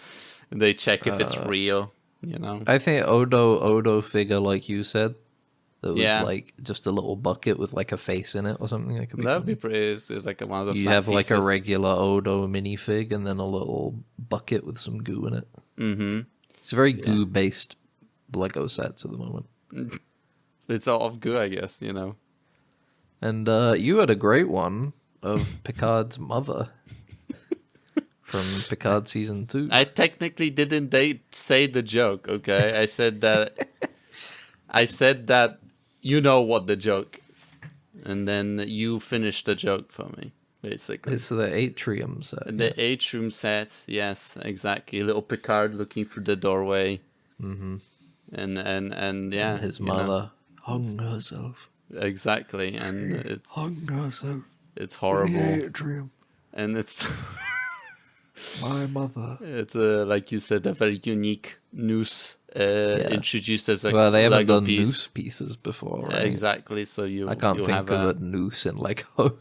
they check if it's real. You know. I think Odo figure, like you said, that was Yeah. like just a little bucket with like a face in it or something. That could be. That would funny. be pretty. It's like one of the. You flat have like a pieces. regular Odo minifig and then a little bucket with some goo in it. Mm-hmm. It's a very goo based Lego sets at the moment. It's all of goo, I guess. You know. And you had a great one of Picard's mother from Picard season 2. I technically didn't say the joke. Okay, I said that. I said that. You know what the joke is, and then you finished the joke for me. Basically, It's the atrium set. the atrium set. Yes, exactly. Little Picard looking through the doorway. Mm-hmm. And yeah, His you know, mother hung herself. exactly, and Hung herself. it's in horrible, the atrium. and it's My mother. it's like you said, a very unique noose introduced as a well, they haven't Lego done piece. noose pieces before, right? Exactly. So I can't you'll think have of a noose in Lego,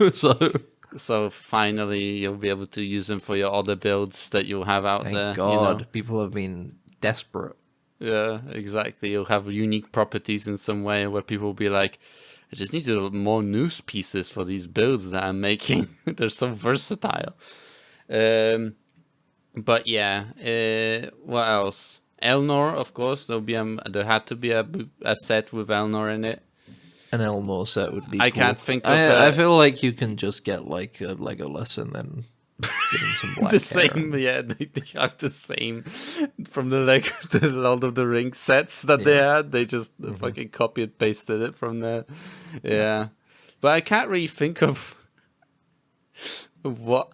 So finally, you'll be able to use them for your other builds that you'll have out thank there. God. People have been desperate. Yeah, exactly. You'll have unique properties in some way where people will be like, I just need more noose pieces for these builds that I'm making. They're so versatile. But yeah, what else? Elnor, of course. There had to be a set with Elnor in it. An Elnor set would be I cool. can't think of I feel like you can just get like a Legolas and then give him some black the hair same, and- yeah, they have the same from the Lord of the Rings sets that they had. They just fucking copy and pasted it from there. Yeah, but I can't really think of what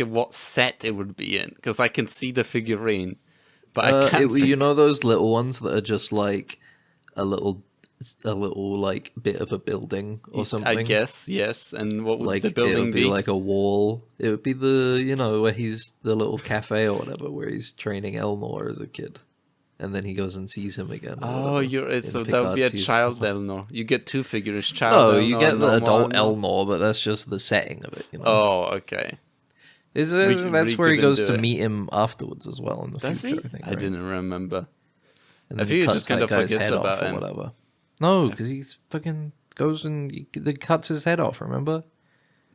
what set it would be in because I can see the figurine, but I can't. you know those little ones that are just like a little like bit of a building or something. I guess yes. And what would Like the it building would be like a wall. It would be where he's the little cafe or whatever where he's training Elnor as a kid, and then he goes and sees him again. Oh, so that would be a Picard's child Elnor. You get two figures, child. No, Elnor you get and the normal adult Elnor, but that's just the setting of it. You know? Oh, okay. That's we where he couldn't goes do to it. meet him afterwards as well in the Does future. he? I think. I right? didn't remember. And I then think he cuts just kind that of guy's forgets head about off or him. whatever. No, because he's fucking goes and he cuts his head off. Remember?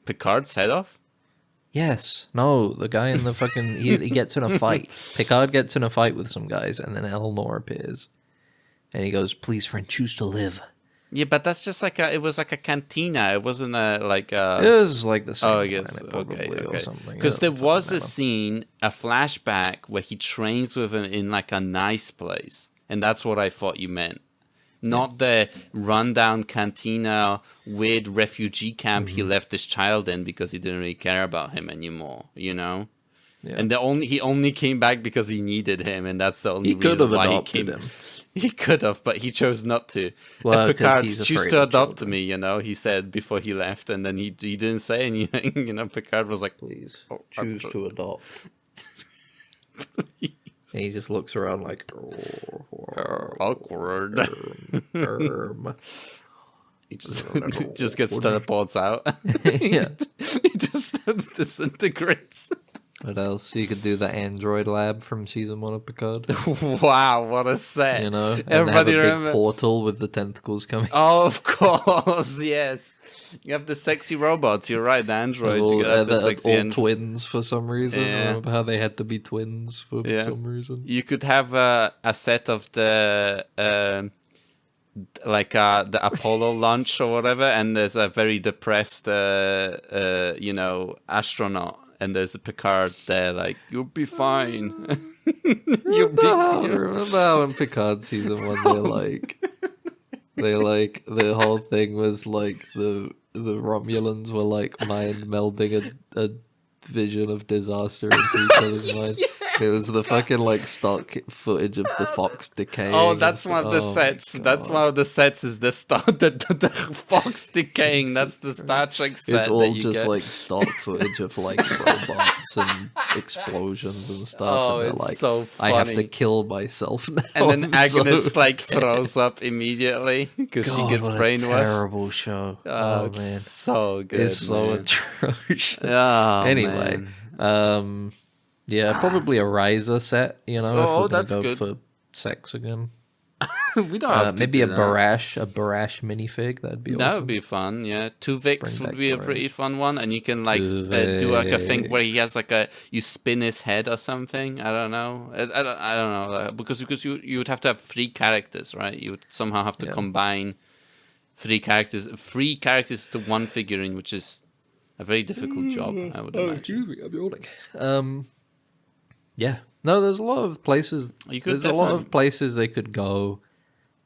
Picard's head off? Yes. No, the guy in the fucking he gets in a fight. Picard gets in a fight with some guys, and then Elnor appears, and he goes, "Please, friend, choose to live." Yeah, but that's just it was like a cantina. It wasn't It was like the same Oh, I guess. planet, probably, or something. Because I there don't was fucking a scene, a flashback, where he trains with him in like a nice place. And that's what I thought you meant. Not the rundown cantina, weird refugee camp he left this child in because he didn't really care about him anymore, you know? Yeah. And he only came back because he needed him, and that's the only He could reason have why adopted he came. him. He could have, but he chose not to. Well, And 'cause Picard, he's choose afraid to of adopt children. me, you know, he said before he left, and then he didn't say anything, you know, Picard was like, Please Oh, choose I'm- to adopt. And he just looks around like, awkward. He just gets teleports out. Yeah. He just disintegrates. What else? You could do the android lab from season 1 of Picard. Wow, what a set. You know, and Everybody have a big remember. portal with the tentacles coming. Oh, of course, yes. You have the sexy robots. You're right, the androids. all, You have the they're sexy all and twins for some reason. Yeah. Remember how they had to be twins for Yeah. some reason? You could have a set of the the Apollo launch or whatever, and there's a very depressed astronaut, and there's a Picard there like, you'll be fine. You'll be Remember how in Picard season 1 the whole thing was like the Romulans were like mind melding a vision of disaster into each other's mind. It was the fucking like stock footage of the Fox decaying. Oh, that's and one of the oh my sets. That's God. one of the sets. Is the the Fox decaying? That's the Star Trek set. It's all that you just get. like stock footage of like robots and explosions and stuff. Oh, and they're it's like, so I have to funny. kill myself now. And then I'm so Agnes like scared. throws up immediately because she God, gets what a brainwashed. terrible show. Oh, Oh it's man, so good. it's so man. atrocious. Oh, Anyway, man. yeah, probably a Riser set. You know, if Oh, we're gonna that's go good. for sex again. We don't have to Maybe do a that. Barash minifig. That'd be That awesome. would be fun, yeah. Tuvix Bring would back be a Barash. pretty fun one, and you can like do like a thing where he has like you spin his head or something. I don't know. I don't know because you would have to have 3 characters, right? You would somehow have to Yeah. combine 3 characters to one figurine, which is a very difficult job, I would imagine. Excuse me, I'm yawning. Yeah. No, there's a lot of places. You could There's a lot definitely- of places they could go.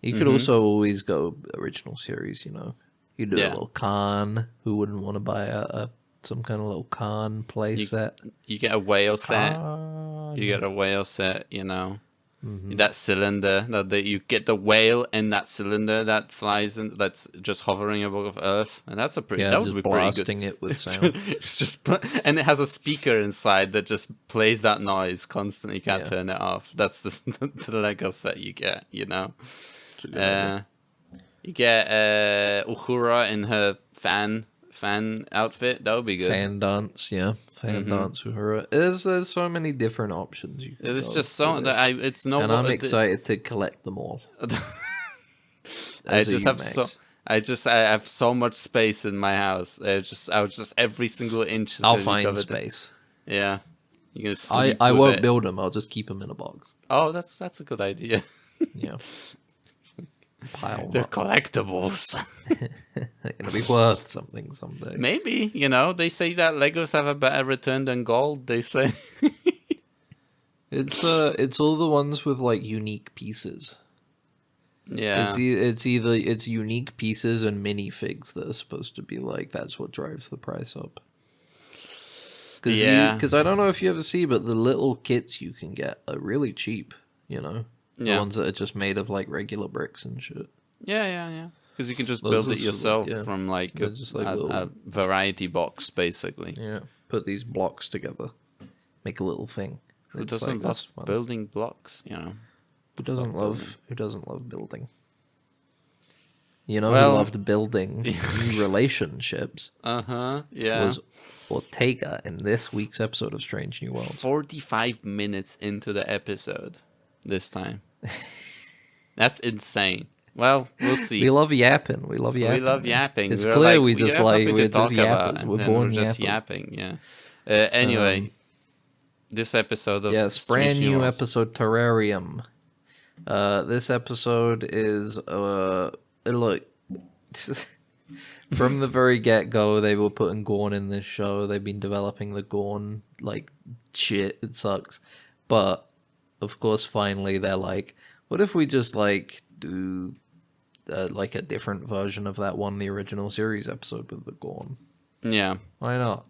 You could also always go original series. You know, you do a Yeah. little Khan. Who wouldn't want to buy some kind of little Khan play set? You get a whale set. Khan. You get a whale set, you know. That cylinder that you get the whale in that cylinder that flies in, that's just hovering above Earth, and that's a pretty that would just be pretty good. blasting it with sound. It's just and it has a speaker inside that just plays that noise constantly. You can't turn it off. That's the Lego set you get. You know, you get Uhura in her fan outfit. That would be good. Fan dance, yeah. Fan dance Uhura. There's so many different options you can It's go just so for that this. it's no. And I'm excited to collect them all. I have so much space in my house. I would just every single inch. I'll find space. Yeah, you can. Sleep I with won't it. build them. I'll just keep them in a box. Oh, that's a good idea. Yeah. Pile They're up. collectibles. They're gonna be worth something someday. Maybe, they say that Legos have a better return than gold. They say. It's all the ones with like unique pieces. Yeah. It's either unique pieces and minifigs that are supposed to be like that's what drives the price up. Because I don't know if you ever see, but the little kits you can get are really cheap. The ones that are just made of like regular bricks and shit. Yeah. Because you can just build it yourself from like a variety box, basically. Yeah. Put these blocks together, make a little thing. Who doesn't love building blocks? Who doesn't love building? Who loved building new relationships? Yeah. Was Ortega in this week's episode of Strange New Worlds. 45 minutes into the episode this time. That's insane. Well, we'll see. We love yapping. We love yapping. It's clear we're just yappers. We're born just yapping, yeah. Anyway, this episode of brand new episode, Terrarium. This episode is look from the very get-go, they were putting Gorn in this show. They've been developing the Gorn like shit. It sucks, but of course, finally they're like, what if we just like do like a different version of that one, the original series episode with the Gorn? Yeah, why not?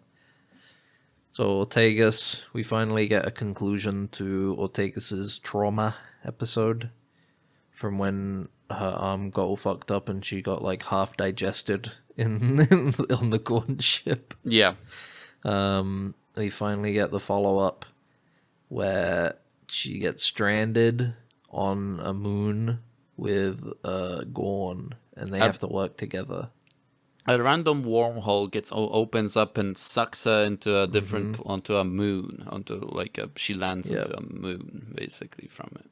So Ortegas, we finally get a conclusion to Ortegas's trauma episode from when her arm got all fucked up and she got like half digested on the Gorn ship. Yeah. We finally get the follow-up where she gets stranded on a moon with Gorn and they have to work together. A random wormhole opens up and sucks her into a different onto a moon, she lands into a moon basically from it.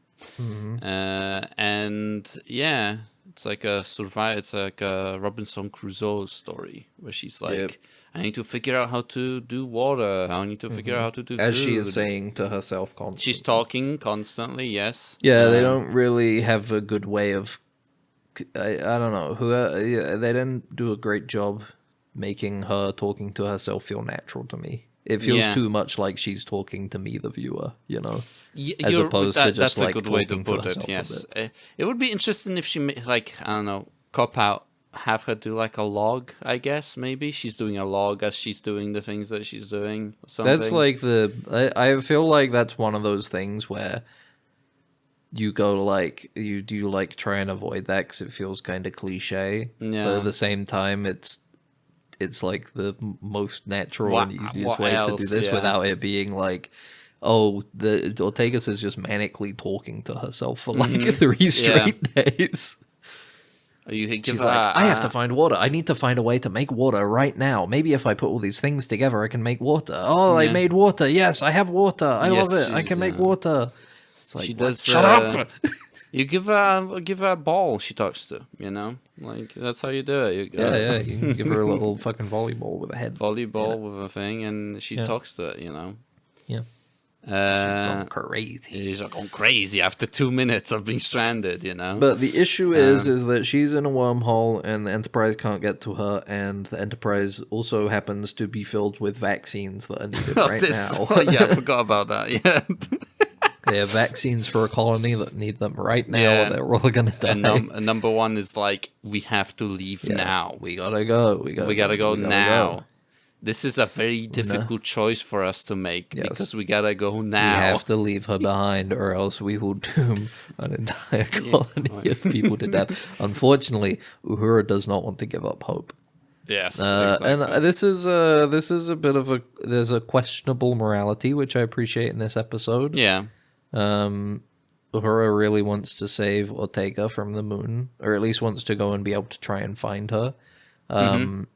And yeah, it's like a Robinson Crusoe story where she's like, I need to figure out how to do water. I need to figure out how to do food. As she is saying to herself constantly. She's talking constantly, yes. Yeah, they don't really have a good way of... I don't know. They didn't do a great job making her talking to herself feel natural to me. It feels too much like she's talking to me, the viewer, as opposed to just like talking to herself. That's a good way to put it, yes. It would be interesting if she, cop out, have her do like a log, I guess, maybe. She's doing a log as she's doing the things that she's doing or something. That's like I feel like that's one of those things where you go like, you do like try and avoid that because it feels kind of cliche. Yeah. But at the same time, it's like the most natural and easiest way to do this without it being like, Ortegas is just manically talking to herself for like 3 straight days. She's like, I have to find water. I need to find a way to make water right now. Maybe if I put all these things together, I can make water. I made water. Yes, I have water. I love it. I can make water. It's like, she does. Shut up! You give her a ball she talks to, like that's how you do it. You can give her a little fucking volleyball with a head. Volleyball with a thing, and she talks to it, Yeah. She's gone crazy. She's gone crazy after 2 minutes of being stranded, But the issue is that she's in a wormhole, and the Enterprise can't get to her, and the Enterprise also happens to be filled with vaccines that are needed right now. Yeah, I forgot about that. Yeah. They have vaccines for a colony that need them right now, or they're all gonna die. And number one is like, we have to leave now. We gotta go. We gotta go now. this is a very difficult choice for us to make because we gotta go now. We have to leave her behind, or else we will doom an entire colony of people to death. Unfortunately, Uhura does not want to give up hope. Yes, and this is a bit of there's a questionable morality, which I appreciate in this episode. Yeah. Uhura really wants to save Ortega from the moon, or at least wants to go and be able to try and find her. And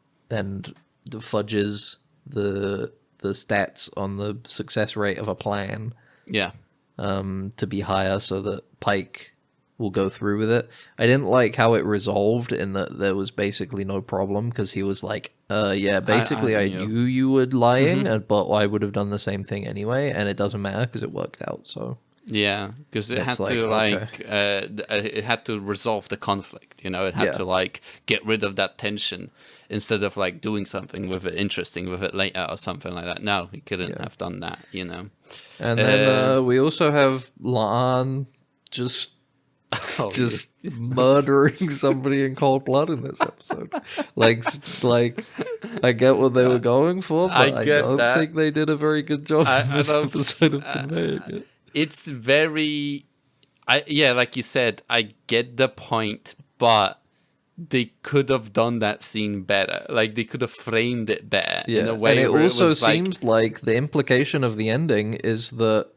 fudges the stats on the success rate of a plan. Yeah. To be higher so that Pike will go through with it. I didn't like how it resolved in that there was basically no problem because he was like, basically I knew you were lying, but I would have done the same thing anyway, and it doesn't matter because it worked out, so... Yeah, because it had to it had to resolve the conflict. You know, it had to get rid of that tension instead of doing something with it, interesting with it later or something like that. No, he couldn't have done that. You know, and then we also have Laan just murdering somebody in cold blood in this episode. I get what they were going for, but I don't think they did a very good job in this episode of conveying it. It's very, like you said, I get the point, but they could have done that scene better. Like, they could have framed it better in a way. And it where also it was seems like the implication of the ending is that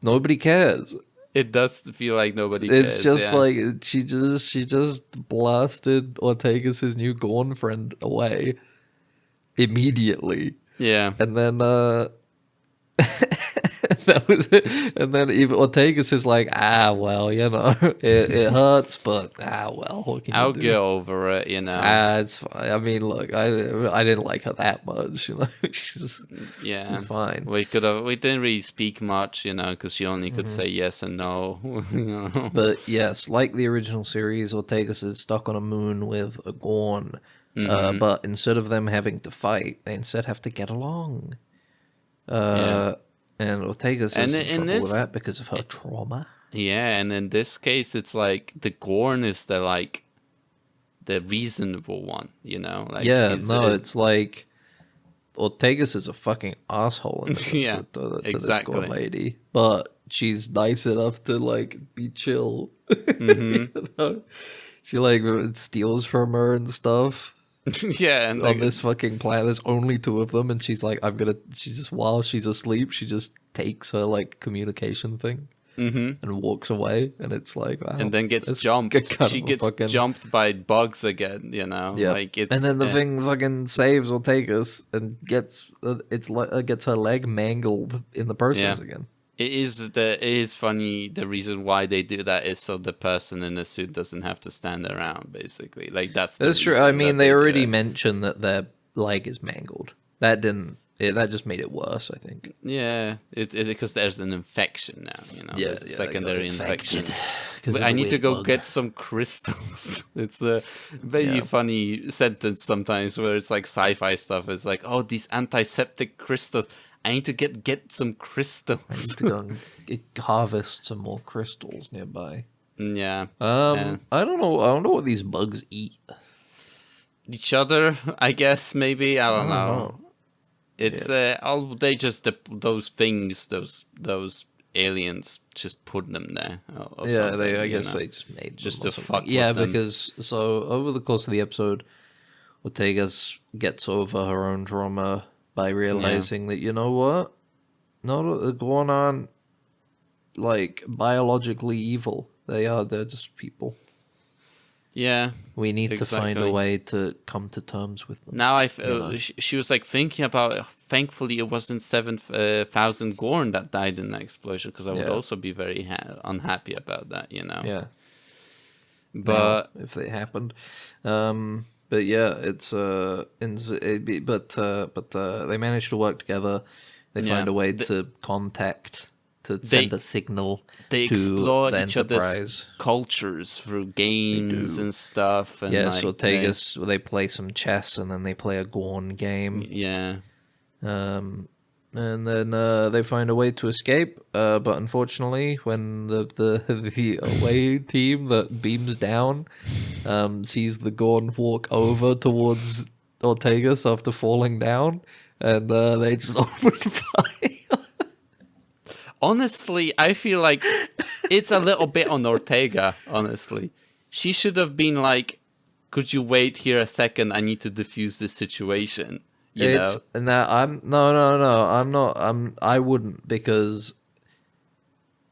nobody cares. It does feel like nobody cares. It's just like she just blasted Ortegas' new Gorn friend away immediately. Yeah, and then that was it. And then even Ortegas is like, well, you know, it hurts, but well, what can I'll you do? get over it, you know. It's fine. I mean, look, I didn't like her that much, you know. She's just fine. We didn't really speak much, you know, because she only could say yes and no. You know? But yes, like the original series, Ortegas is stuck on a moon with a Gorn. But instead of them having to fight, they instead have to get along. And Ortega's is in trouble with that because of her trauma. Yeah, and in this case, it's like the Gorn is the reasonable one, you know? It's like Ortega's is a fucking asshole in this episode to this Gorn lady, but she's nice enough to be chill. You know? She steals from her and stuff. And on this fucking planet, there's only two of them, and she's like, while she's asleep, she just takes her communication thing and walks away, and it's like, wow, and then gets jumped. She gets jumped by bugs again, you know. Yeah, and then the thing fucking saves Ortegas and gets her leg mangled in the process again. It is funny. The reason why they do that is so the person in the suit doesn't have to stand around. Basically, that's true. I mean, they already mentioned that their leg is mangled. That just made it worse, I think. Yeah, because there's an infection now. You know, there's a secondary infection. I need to go get some crystals. It's a very funny sentence sometimes where it's like sci-fi stuff. It's like, oh, these antiseptic crystals. I need to get some crystals. I need to go and harvest some more crystals nearby. Yeah. I don't know. I don't know what these bugs eat. Each other, I guess. Maybe I don't know. It's they just those things, those aliens just put them there. Or I guess they just made just them to fuck. Yeah, with them. Because over the course of the episode, Ortegas gets over her own trauma by realizing that, you know what? No, going on biologically evil. They're just people. Yeah. We need to find a way to come to terms with them. Now she was thinking about, thankfully it wasn't 7,000 Gorn that died in that explosion, because I would also be very unhappy about that, you know. Yeah. But if it happened. But yeah, it's they manage to work together. They find a way to send a signal. They to explore the each Enterprise. Other's cultures through games and stuff. And so they play some chess, and then they play a Gorn game. Yeah. And then they find a way to escape, but unfortunately, when the away team that beams down sees the Gorn walk over towards Ortegas after falling down, and they just opened fire. Honestly, I feel like it's a little bit on Ortega, honestly. She should have been like, could you wait here a second? I need to defuse this situation. You know? No, I'm not. I wouldn't, because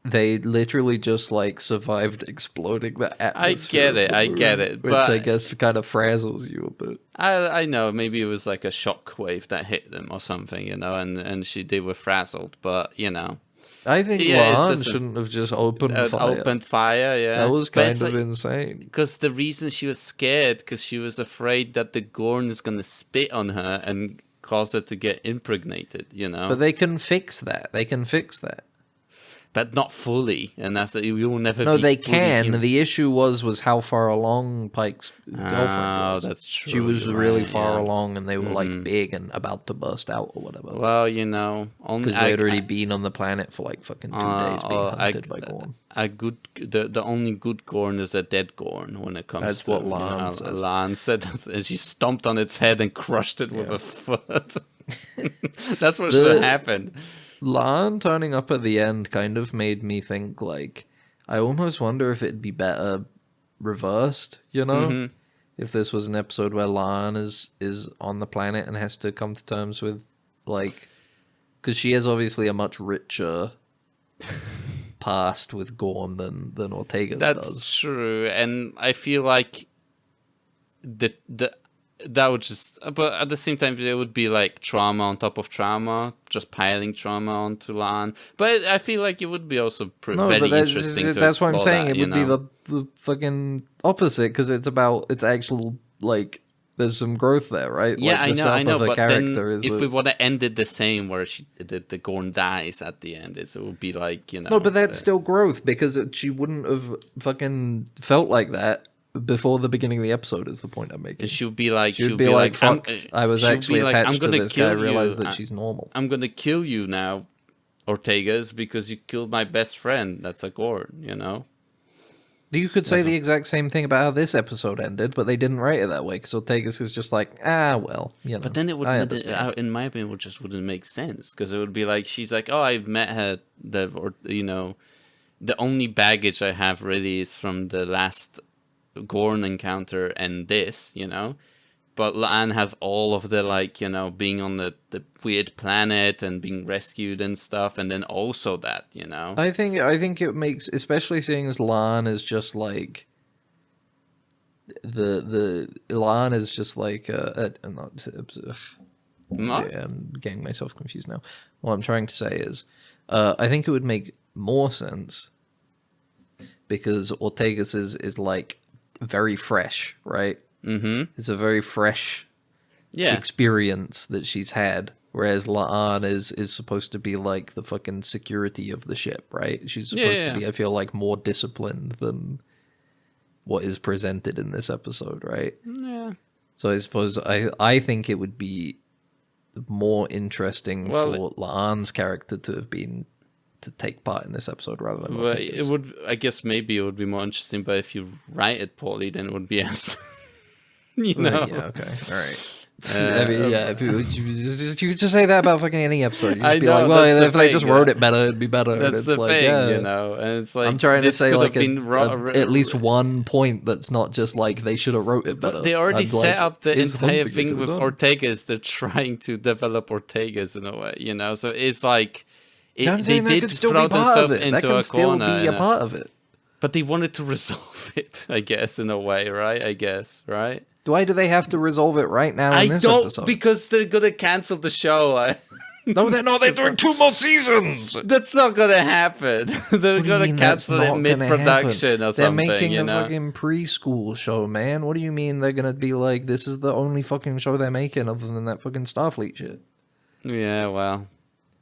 they literally just like survived exploding the atmosphere. I get it, which but I guess kind of frazzles you a bit. I know maybe it was like a shockwave that hit them or something, you know, and they were frazzled, but you know. I think Lan shouldn't have just opened fire. Opened fire, yeah. That was kind of insane. Because the reason she was scared, because she was afraid that the Gorn is going to spit on her and cause her to get impregnated, you know? But they can fix that. But not fully, and that's you will never. No, be they fully can. human. The issue was how far along Pike's girlfriend was. Oh, that's true. She was You're really right, far yeah. along, and they were like big and about to burst out or whatever. Well, you know, Because they'd already been on the planet for like fucking 2 days being hunted by Gorn. The only good Gorn is a dead Gorn when it comes That's to what Lan says. Lan said, and she stomped on its head and crushed it with a foot. That's what should have happened. Lan turning up at the end kind of made me think, like, I almost wonder if it'd be better reversed, you know? Mm-hmm. If this was an episode where Lan is on the planet and has to come to terms with, like... Because she has obviously a much richer past with Gorn than Ortega's does. That's true, and I feel like that would just, but at the same time, there would be like trauma on top of trauma, just piling trauma onto Lan. But I feel like it would be also very interesting. That's what I'm saying. That, it would be the fucking opposite, because it's actual, like, there's some growth there, right? Yeah, like, I know. But then, is if we want to end it the same, where the Gorn dies at the end, it would be like, you know. No, but that's still growth, because she wouldn't have fucking felt like that before the beginning of the episode, is the point I'm making. She'll be like, fuck, I was actually attached I'm to gonna this guy. I kill realized you. that she's normal. I'm gonna kill you now, Ortegas, because you killed my best friend. That's a Gorn, you know. You could say the exact same thing about how this episode ended, but they didn't write it that way, because Ortegas is just like, well, you know. But then it would, in my opinion, wouldn't make sense, because it would be like, she's like, oh, I've met her, you know, the only baggage I have really is from the last Gorn encounter and this, you know. But Lan has all of the, like, you know, being on the weird planet and being rescued and stuff, and then also that, you know. I think it makes, especially seeing as Lan is just like the Lan is just like I'm getting myself confused now. What I'm trying to say is, I think it would make more sense because Ortegas is like very fresh, right? Mm-hmm. It's a very fresh experience that she's had, whereas Laan is supposed to be like the fucking security of the ship, right? She's supposed to be, I feel like, more disciplined than what is presented in this episode, right? Yeah. So I suppose I think it would be more interesting for Laan's character to take part in this episode rather than Ortega's. It would, I guess, maybe it would be more interesting, but if you write it poorly, then it would be as you know. Yeah. Okay. All right. I mean, if you just say that about fucking any episode, you just be like, well, if they just wrote it better, it'd be better. That's the thing, you know. And it's like, I'm trying to say like at least one point that's not just like they should have wrote it better. But they already set up the entire thing with Ortegas. They're trying to develop Ortegas in a way, you know. So it's like they did throw themselves into a corner. That can still be a part of it. But they wanted to resolve it, I guess, in a way, right? I guess, right? Why do they have to resolve it right now in this episode? Because they're going to cancel the show. No, they're not. They're doing 2 more seasons. That's not going to happen. They're going to cancel it mid-production or something. They're making a fucking preschool show, man. What do you mean they're going to be like, this is the only fucking show they're making other than that fucking Starfleet shit? Yeah, well,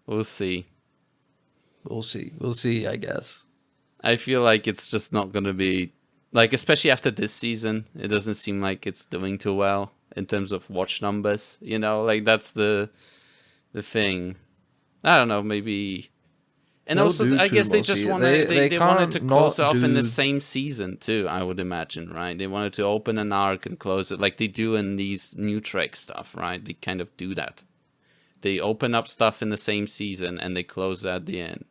we'll see. We'll see, I guess. I feel like it's just not going to be... Like, especially after this season, it doesn't seem like it's doing too well in terms of watch numbers. You know, like, that's the thing. I don't know, maybe... And They'll also, do I two guess they more just seasons. wanted they wanted to can't close it not off in the do- same season too. I would imagine, right? They wanted to open an arc and close it like they do in these new Trek stuff, right? They kind of do that. They open up stuff in the same season and they close at the end.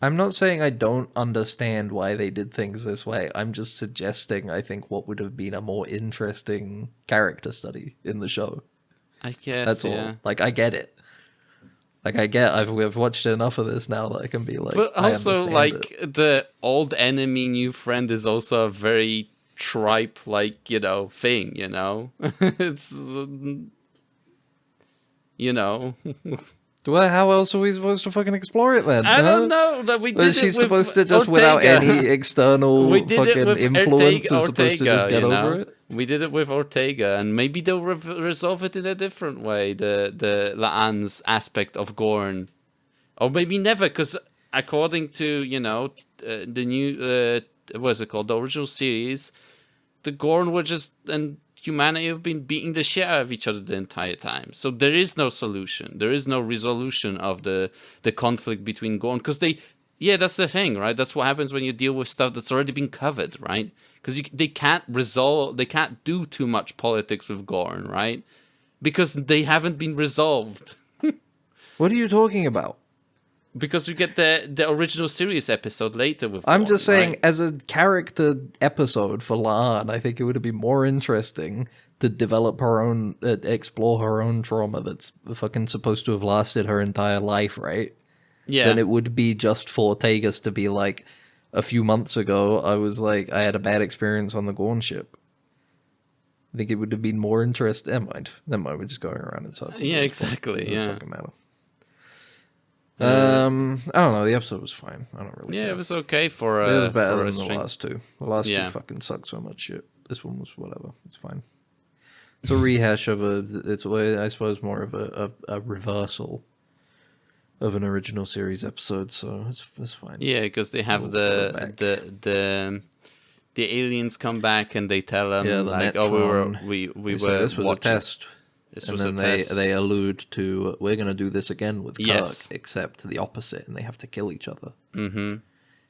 I'm not saying I don't understand why they did things this way. I'm just suggesting I think what would have been a more interesting character study in the show. I guess That's yeah. all. Like, I get it. Like, we've watched enough of this now that I can be like, But I also, understand like, it. the old enemy, new friend is also a very tripe, like, you know, thing, you know? It's, you know. Well, how else are we supposed to fucking explore it then? I don't know. That we did Is it she with supposed to just, Ortega. without any external We did it fucking with influence, is supposed to Ortega, just get you over know? it? We did it with Ortega, and maybe they'll resolve it in a different way, the La'an's aspect of Gorn. Or maybe never, because according to, you know, the new, what's it called, the original series, the Gorn were just, and humanity have been beating the shit out of each other the entire time. So there is no solution. There is no resolution of the conflict between Gorn, because that's the thing, right? That's what happens when you deal with stuff that's already been covered, right? Because they can't do too much politics with Gorn, right? Because they haven't been resolved. What are you talking about? Because you get the original series episode later with I'm Gorn, just saying, right? as a character episode for La'an, I think it would have been more interesting to develop her own, explore her own trauma that's fucking supposed to have lasted her entire life, right? Yeah. Than it would be just for Tegas to be like, a few months ago, I had a bad experience on the Gorn ship. I think it would have been more interesting. Never mind, we're just going around in circles. Yeah, exactly. It doesn't Yeah. fucking matter. I don't know. The episode was fine. I don't really care. It was okay for It was better for than a the string. last two. The last Yeah. two fucking sucked so much shit. This one was whatever. It's fine. It's a rehash of I suppose more of a reversal of an original series episode, so it's fine. Yeah, because they have We'll the aliens come back and they tell them the like, Metron, we They say were this was watching. a test. This And was then a test. they allude to, we're going to do this again with Kirk, Yes. except the opposite, and they have to kill each other. Mm-hmm.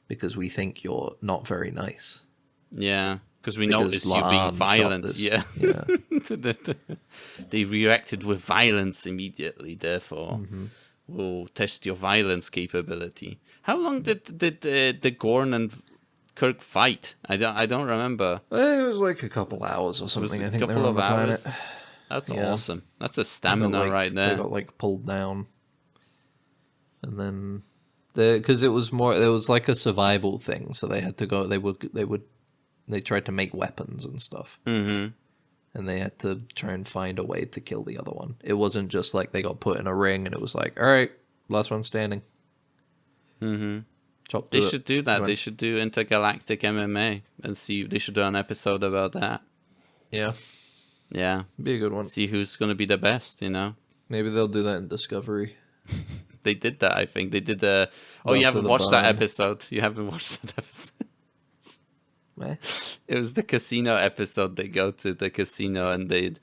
Because we think you're not very nice. Yeah, because we Because noticed you La'an being shot violent. this. Yeah. Yeah. They reacted with violence immediately. Therefore, we'll test your violence capability. How long did the Gorn and Kirk fight? I don't remember. It was like a couple hours or It was something. a I think they couple were on of the hours. planet. That's Yeah. awesome. That's a They stamina got, like, right there. They got like pulled down. And then, because it was like a survival thing, so they had to go. They tried to make weapons and stuff. Mm-hmm. And they had to try and find a way to kill the other one. It wasn't just like they got put in a ring and it was like, all right, last one standing. Mm-hmm. Chop They through should it. do that. Go They on. should do intergalactic MMA and see. They should do an episode about that. Yeah, Yeah. be a good one. See who's gonna be the best. You know. Maybe they'll do that in Discovery. They did that. I think they did the. Oh, you After haven't the watched that burn. episode. You haven't watched that episode. Eh? It was the casino episode. They go to the casino and it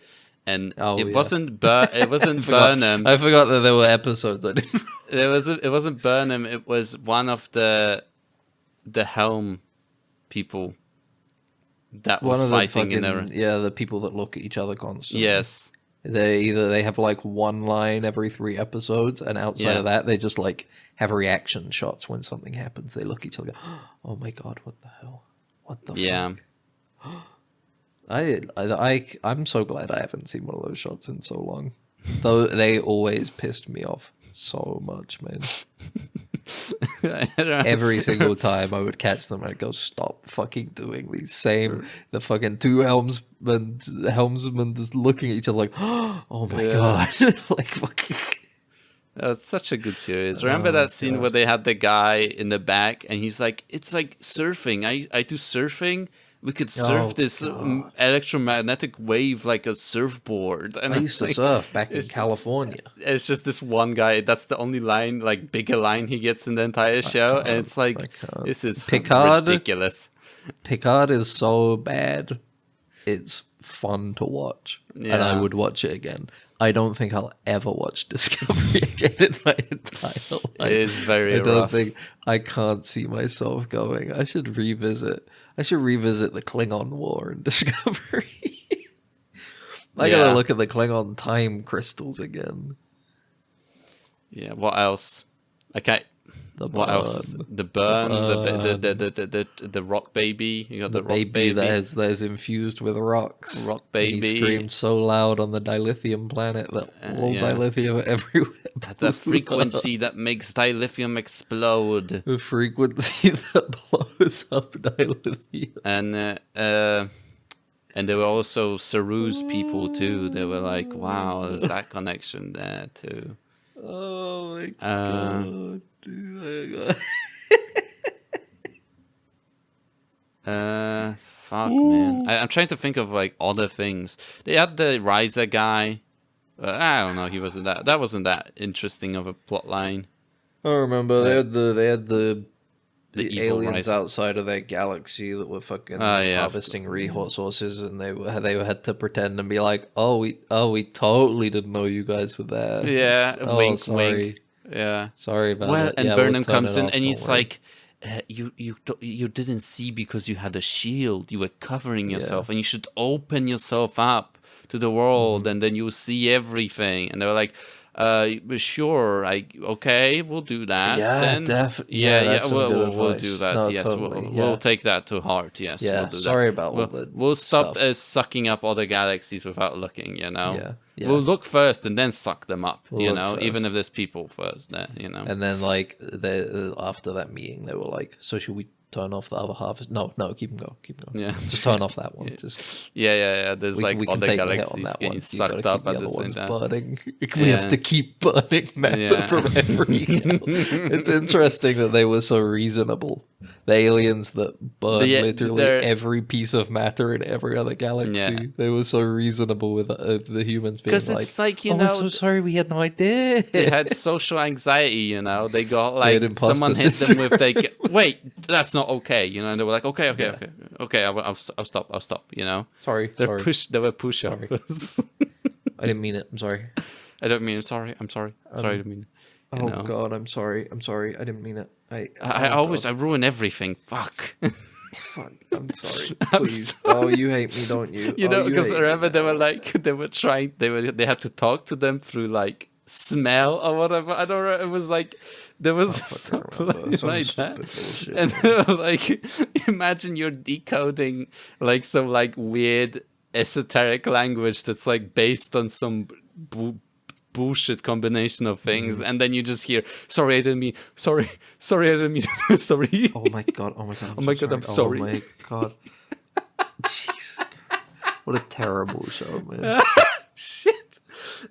Oh, yeah. wasn't it wasn't forgot- Burnham. I forgot that there were episodes I didn't. It wasn't Burnham. It was one of the Helm people that was One of the fighting in there. the people that look at each other constantly. Yes. They have like one line every 3 episodes, and outside Yeah. of that, they just like have reaction shots when something happens. They look at each other, and go, "Oh my god, what the hell? What the Yeah. fuck?" I'm so glad I haven't seen one of those shots in so long. Though they always pissed me off so much, man. I don't know. Every single time I would catch them, I'd go, "Stop fucking doing these same." The fucking 2 helmsmen just looking at each other like, "Oh my god!" Like fucking. Oh, it's such a good series. Remember that scene where they had the guy in the back and he's like, it's like surfing. I do surfing. We could surf this electromagnetic wave like a surfboard. And I used to surf back in California. It's just this one guy. That's the only line, like bigger line he gets in the entire show. And it's like, this is Picard? ridiculous. Picard is so bad, it's fun to watch, and I Yeah. would watch it again. I don't think I'll ever watch Discovery again in my entire life. It is very I don't rough. think I can't see myself going. I should revisit the Klingon War in Discovery. I gotta look at the Klingon time crystals again. Yeah. What else? Okay. The What else? burn. The burn. The rock baby. You got the rock baby baby. that is infused with rocks. Rock And he baby. screamed so loud on the dilithium planet that all dilithium everywhere. The frequency that makes dilithium explode. The frequency that blows up dilithium. And there were also Saru's people too. They were like, wow, there's that connection there too. Oh my god. Fuck, man. I'm trying to think of like other things. They had the Ryza guy. I don't know. He wasn't that. That wasn't that interesting of a plot line. I remember they had the evil aliens Ryza. outside of their galaxy that were fucking harvesting resources, and they had to pretend and be like, oh, we totally didn't know you guys were there. Yeah, wink, sorry. wink. Yeah. Sorry about Well, it. and Yeah, Burnham we'll turn comes it in off, and don't he's worry. like, you didn't see because you had a shield. You were covering yourself, and you should open yourself up to the world, and then you'll see everything. And they were like, sure, okay, we'll do that. Yeah, then. definitely. Yeah, that's some good we'll advice. do that. No, Yes, totally, we'll take that to heart. Yes, Yeah, we'll do that. sorry about all the We'll stop stuff. Sucking up other galaxies without looking. Yeah. We'll look first and then suck them up. We'll look even first. if there's people first there. And then, like, after that meeting, they were like, so should we turn off the other half? No, keep them going. Yeah. Just turn off that one. Just Yeah. There's we can other take a hit on galaxies that getting one. You sucked gotta up keep at the the other same ones time. burning. We have to keep burning matter Yeah. from every It's interesting that they were so reasonable. The aliens that burned literally they're- every piece of matter in every other galaxy. Yeah. They were so reasonable with the humans being 'Cause like, it's like, we're so sorry, we had no idea. They had social anxiety, They got had like imposter someone hit them with wait, that's not okay, And they were like, okay, I'll stop, Sorry. They were pushovers. I didn't mean it. I'm sorry. I don't mean it. Sorry, I'm sorry. Sorry, I didn't mean it. Oh God, I'm sorry. I didn't mean it. I ruin everything. Fuck. Fuck. I'm sorry. Please. Oh, you hate me, don't you? Because remember they were like they had to talk to them through like smell or whatever. I don't know. It was like there was something like that. Bullshit, And they were like, imagine you're decoding like some like weird esoteric language that's like based on some bullshit combination of things, and then you just hear, sorry, I didn't mean, sorry, I didn't mean, sorry. Oh my god, I'm sorry. Oh my god. Jesus Christ. What a terrible show, man. Shit.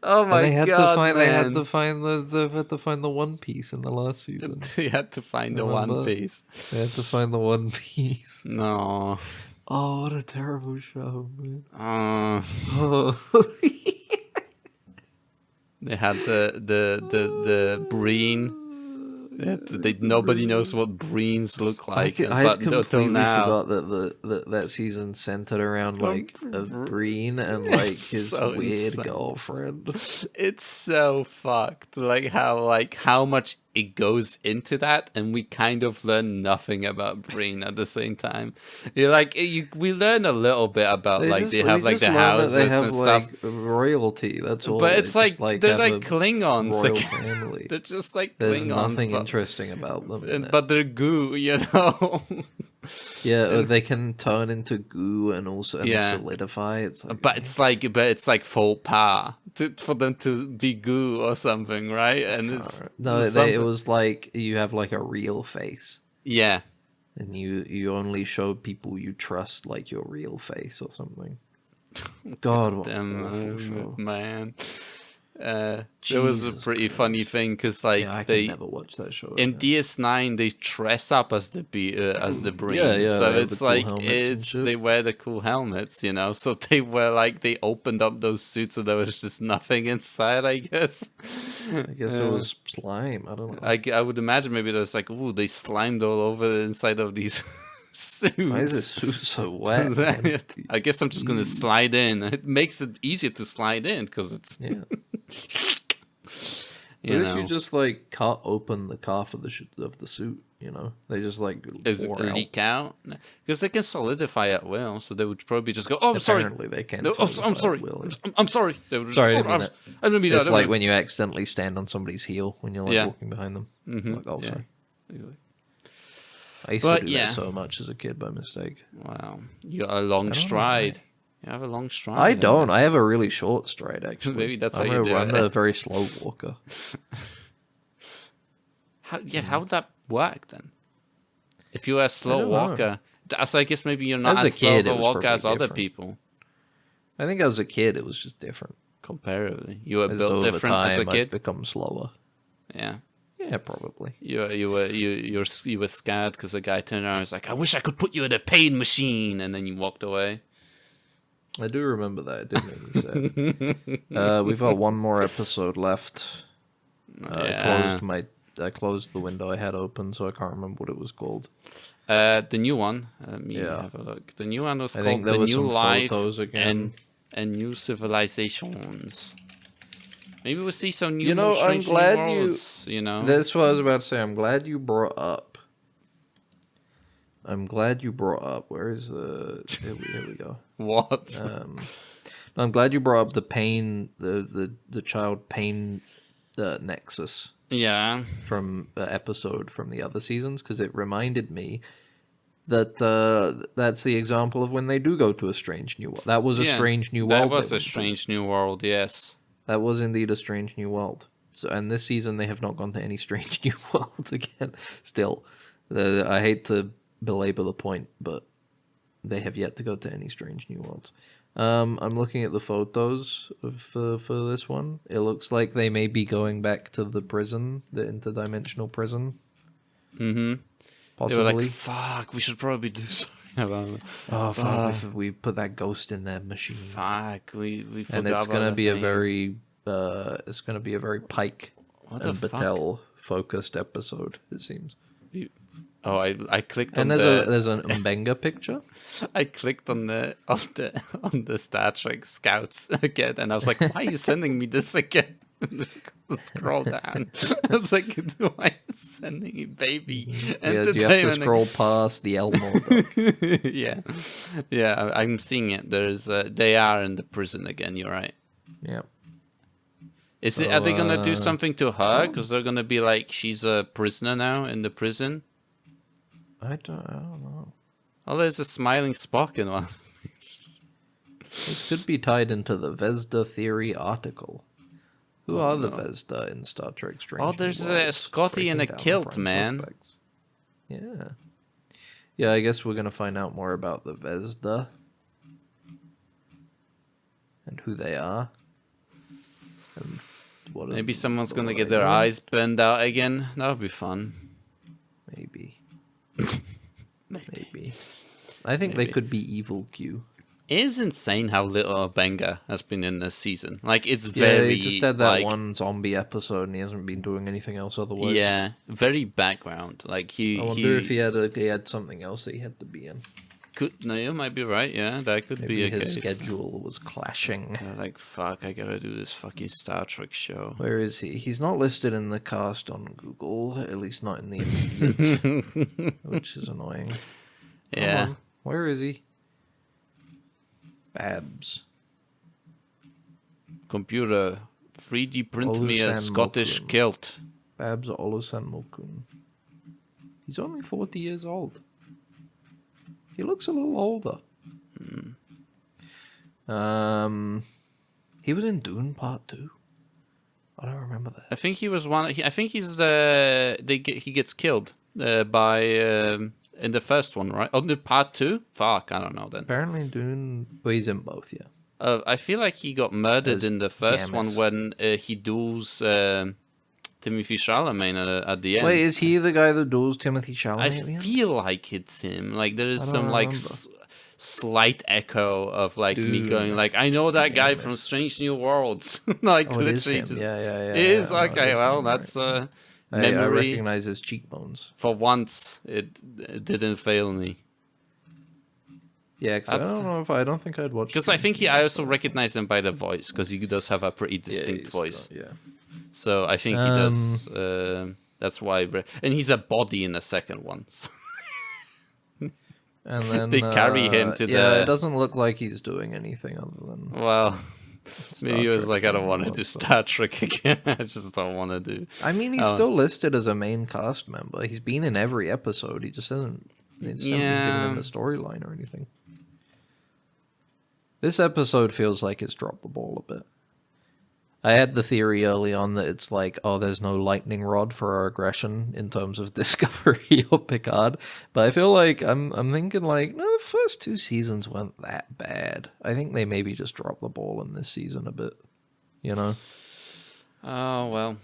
Oh my and they had god, to find, man. They had to find the One Piece in the last season. They had to find the Remember? One Piece. They had to find the One Piece. No. Oh, what a terrible show, man. They had the Breen. Nobody knows what Breens look like. I but completely until now, forgot that season centered around like a Breen and like his so weird insane. girlfriend. It's so fucked. Like how much it goes into that, and we kind of learn nothing about Breen at the same time. We learn a little bit about they have like the houses they have, and like, stuff. Royalty. That's all. But They it's just, like they're have like a Klingons. royal Like, family. they're just like There's Klingons. nothing but, interesting about them. but they're goo, Yeah, they can turn into goo and also solidify. It's like, But it's like full power for them to be goo or something, right? And it's it was like you have like a real face. Yeah. And you only show people you trust like your real face or something. God, what Damn, an awful show. man. It was a pretty funny thing because like I they can never watch that show. in again. DS9 they dress up as the Breen. Yeah, So they have it's the cool like helmets and shit. they wear the cool helmets, So they were like they opened up those suits and there was just nothing inside, I guess. I guess it was slime. I don't know. I would imagine maybe there's like, ooh, they slimed all over the inside of these suit. Why is this suit so wet? Man? I guess I'm just gonna slide in. It makes it easier to slide in because it's Yeah. you What know if you just like cut open the calf of the suit? You know, they just like is pour out. leak out because they can solidify at will. So they would probably just go, "Oh, I'm sorry." Apparently they can't. No, I'm sorry. I'm sorry. They would just, Sorry, I "Oh, didn't mean I didn't mean that. It's like when you accidentally stand on somebody's heel when you're like Yeah. walking behind them. Mhm, Like, oh, yeah. sorry. Exactly. I used But, to do yeah. that so much as a kid by mistake. Wow, you got a long don't know stride. You have a long stride. I don't. guess. I have a really short stride, actually. Maybe that's I'm how you do I'm it. a very slow walker. How would that work then? If you were a slow don't know. walker, so I guess maybe you're not As as a slow kid, of it a was walker probably as other different. people. I think as a kid, it was just different. Comparatively, you were As built over different as a time, I've kid. become slower. Yeah, Yeah, probably. you were scared because the guy turned around and was like, "I wish I could put you in a pain machine," and then you walked away. I do remember that. It did make me sad. We've got one more episode left. Yeah. I closed the window I had open, so I can't remember what it was called. The new one. Let me Yeah. have a look. The new one was I called think there The was New some Life photos again. and New Civilizations. Maybe we'll see some new. You know, more I'm strange glad new you- worlds, you know. That's what I was about to say. I'm glad you brought up. Where is the? Here we go. What? I'm glad you brought up the pain, the child pain nexus Yeah. from the episode from the other seasons, because it reminded me that that's the example of when they do go to a strange new world. That was a Yeah, strange new That world. was they a went to. strange new world. Yes. That was indeed a strange new world. So, and this season they have not gone to any strange new worlds again. Still, I hate to belabor the point, but they have yet to go to any strange new worlds. I'm looking at the photos for this one. It looks like they may be going back to the prison, the interdimensional prison. Mm-hmm. They Possibly. were like, "Fuck, we should probably do something about it." Oh fuck! We put that ghost in their machine, Fuck, we forgot and it's about gonna that be a thing. very Pike What the and fuck? Battelle focused episode. It seems. Oh, I clicked on And the. there's an Mbenga picture. I clicked on the Star Trek Scouts again, and I was like, "Why are you sending me this again?" Scroll down. I was like, "Why are you sending me baby?" Yeah, you have to scroll past the Elnor duck. yeah. I'm seeing it. They are in the prison again. You're right. Yeah. Is it? Are they gonna do something to her? Because they're gonna be like, she's a prisoner now in the prison. I don't know. Oh, there's a smiling Spock in one. This could be tied into the Vesda theory article. Who are the Vesda in Star Trek Strange Oh, New there's a Worlds? Scotty in a Breaking down the kilt, prime man. suspects. Yeah. Yeah, I guess we're going to find out more about the Vesda. And who they are. And what Maybe someone's what gonna are get they their doing? eyes burned out again. That would be fun. Maybe. Maybe. I think Maybe. they could be evil Q. It is insane how little Benga has been in this season. Like, it's Yeah, very he just had that like, one zombie episode, and he hasn't been doing anything else otherwise. Yeah, very background. Like I wonder if he had something else that he had to be in. could. No, you might be right. Yeah, that could Maybe be a his case. schedule was clashing. They're like, fuck, I gotta do this fucking Star Trek show. Where is he? He's not listed in the cast on Google, at least not in the immediate, which is annoying. Come Yeah. on, where is he? Babs. Computer, 3D print me a Olusan Scottish Mokun. kilt. Babs Olusan Mokun. He's only 40 years old. He looks a little older. He was in Dune Part 2. I don't remember that. I think he was one. I think he's the. He gets killed by in the first one, right? Oh, the part 2. Fuck, I don't know then. Apparently in Dune... Well, he's in both, yeah. I feel like he got murdered As in the first one Jamis. when he duels Timothy Chalamet at the end. Wait, is he the guy that duels Timothy Chalamet I at the end? feel like it's him. Like there is I don't some like remember. slight echo of like me Dude. going like, I know that guy from Jamis. Strange New Worlds. Like Oh, it is literally him. just Yeah. it is No, it okay. is Well, him, that's right. I memory. recognize his cheekbones. For once, it didn't fail me. Yeah, because I don't think I'd watch. Because I think I also recognize him by the voice, because he does have a pretty distinct voice. Yeah. So I think he does. That's why. And he's a body in the second one. So. And then they carry him to the. Yeah, it doesn't look like he's doing anything other than. Well, maybe he was Trek like, I don't want to anymore, do so- Star Trek again. I just don't want to do. I mean, he's still listed as a main cast member. He's been in every episode. He just hasn't. It's not been given him a storyline or anything. This episode feels like it's dropped the ball a bit. I had the theory early on that it's like, oh, there's no lightning rod for our aggression in terms of Discovery or Picard, but I feel like I'm thinking like, no, the first 2 seasons weren't that bad. I think they maybe just dropped the ball in this season a bit, you know? Oh well,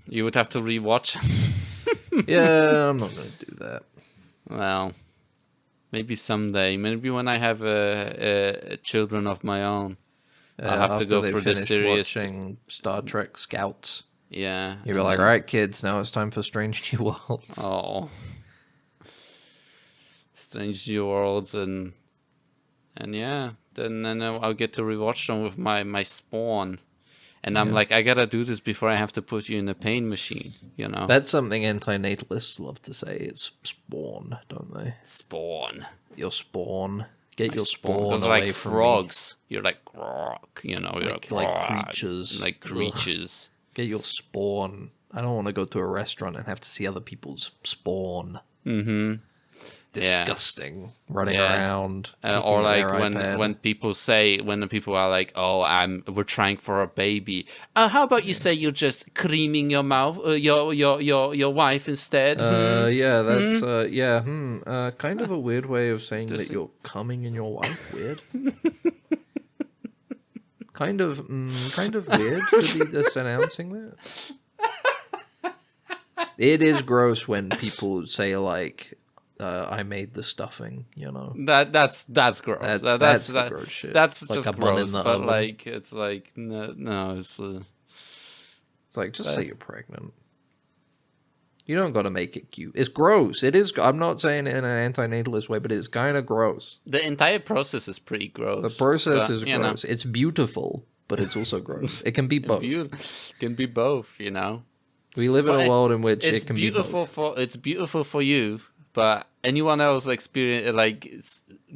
you would have to rewatch. Yeah, I'm not going to do that. Well, maybe someday. Maybe when I have children of my own. I'll have to After go they for the finished serious. watching Star Trek Scouts. Yeah. You'll be like, all right, kids, now it's time for Strange New Worlds. Oh. Strange New Worlds and yeah, then I'll get to rewatch them with my spawn. And I'm like, I gotta do this before I have to put you in a pain machine, you know? That's something antinatalists love to say. It's spawn, don't they? Spawn. Your spawn. Get your spawn Because away like from frogs, you're like, grok, you know, you're like creatures. Like creatures. Me. Get your spawn. I don't want to go to a restaurant and have to see other people's spawn. Mm-hmm. Disgusting. Running around. Or like when iPad. when people are like, oh, we're trying for a baby. How about you say you're just creaming your mouth, your wife instead? Yeah, that's kind of a weird way of saying that you're coming in your wife. Weird. kind of weird to be just announcing that. It is gross when people say like, I made the stuffing, you know. That's gross. That's the gross shit. That's like just gross. But oven. Like it's like no, it's. It's like just say you're pregnant. You don't got to make it cute. It's gross. It is. I'm not saying it in an antinatalist way, but it's kind of gross. The entire process is pretty gross. The process is gross. Know. It's beautiful, but it's also gross. It can be both. Can be both, you know. We live in a world in which it can be both. It's beautiful for you, but anyone else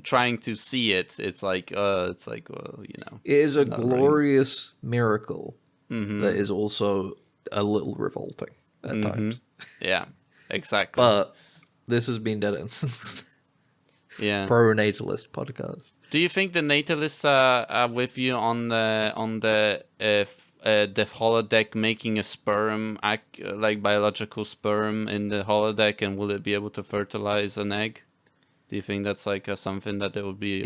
trying to see it, it's like well, you know. It is a glorious miracle that is also a little revolting at times. Yeah, exactly. But this has been Dead Ensigns. Yeah, pro-natalist podcast. Do you think the natalists are with you on the holodeck making a sperm, like biological sperm in the holodeck, and will it be able to fertilize an egg? Do you think that's like something that it would be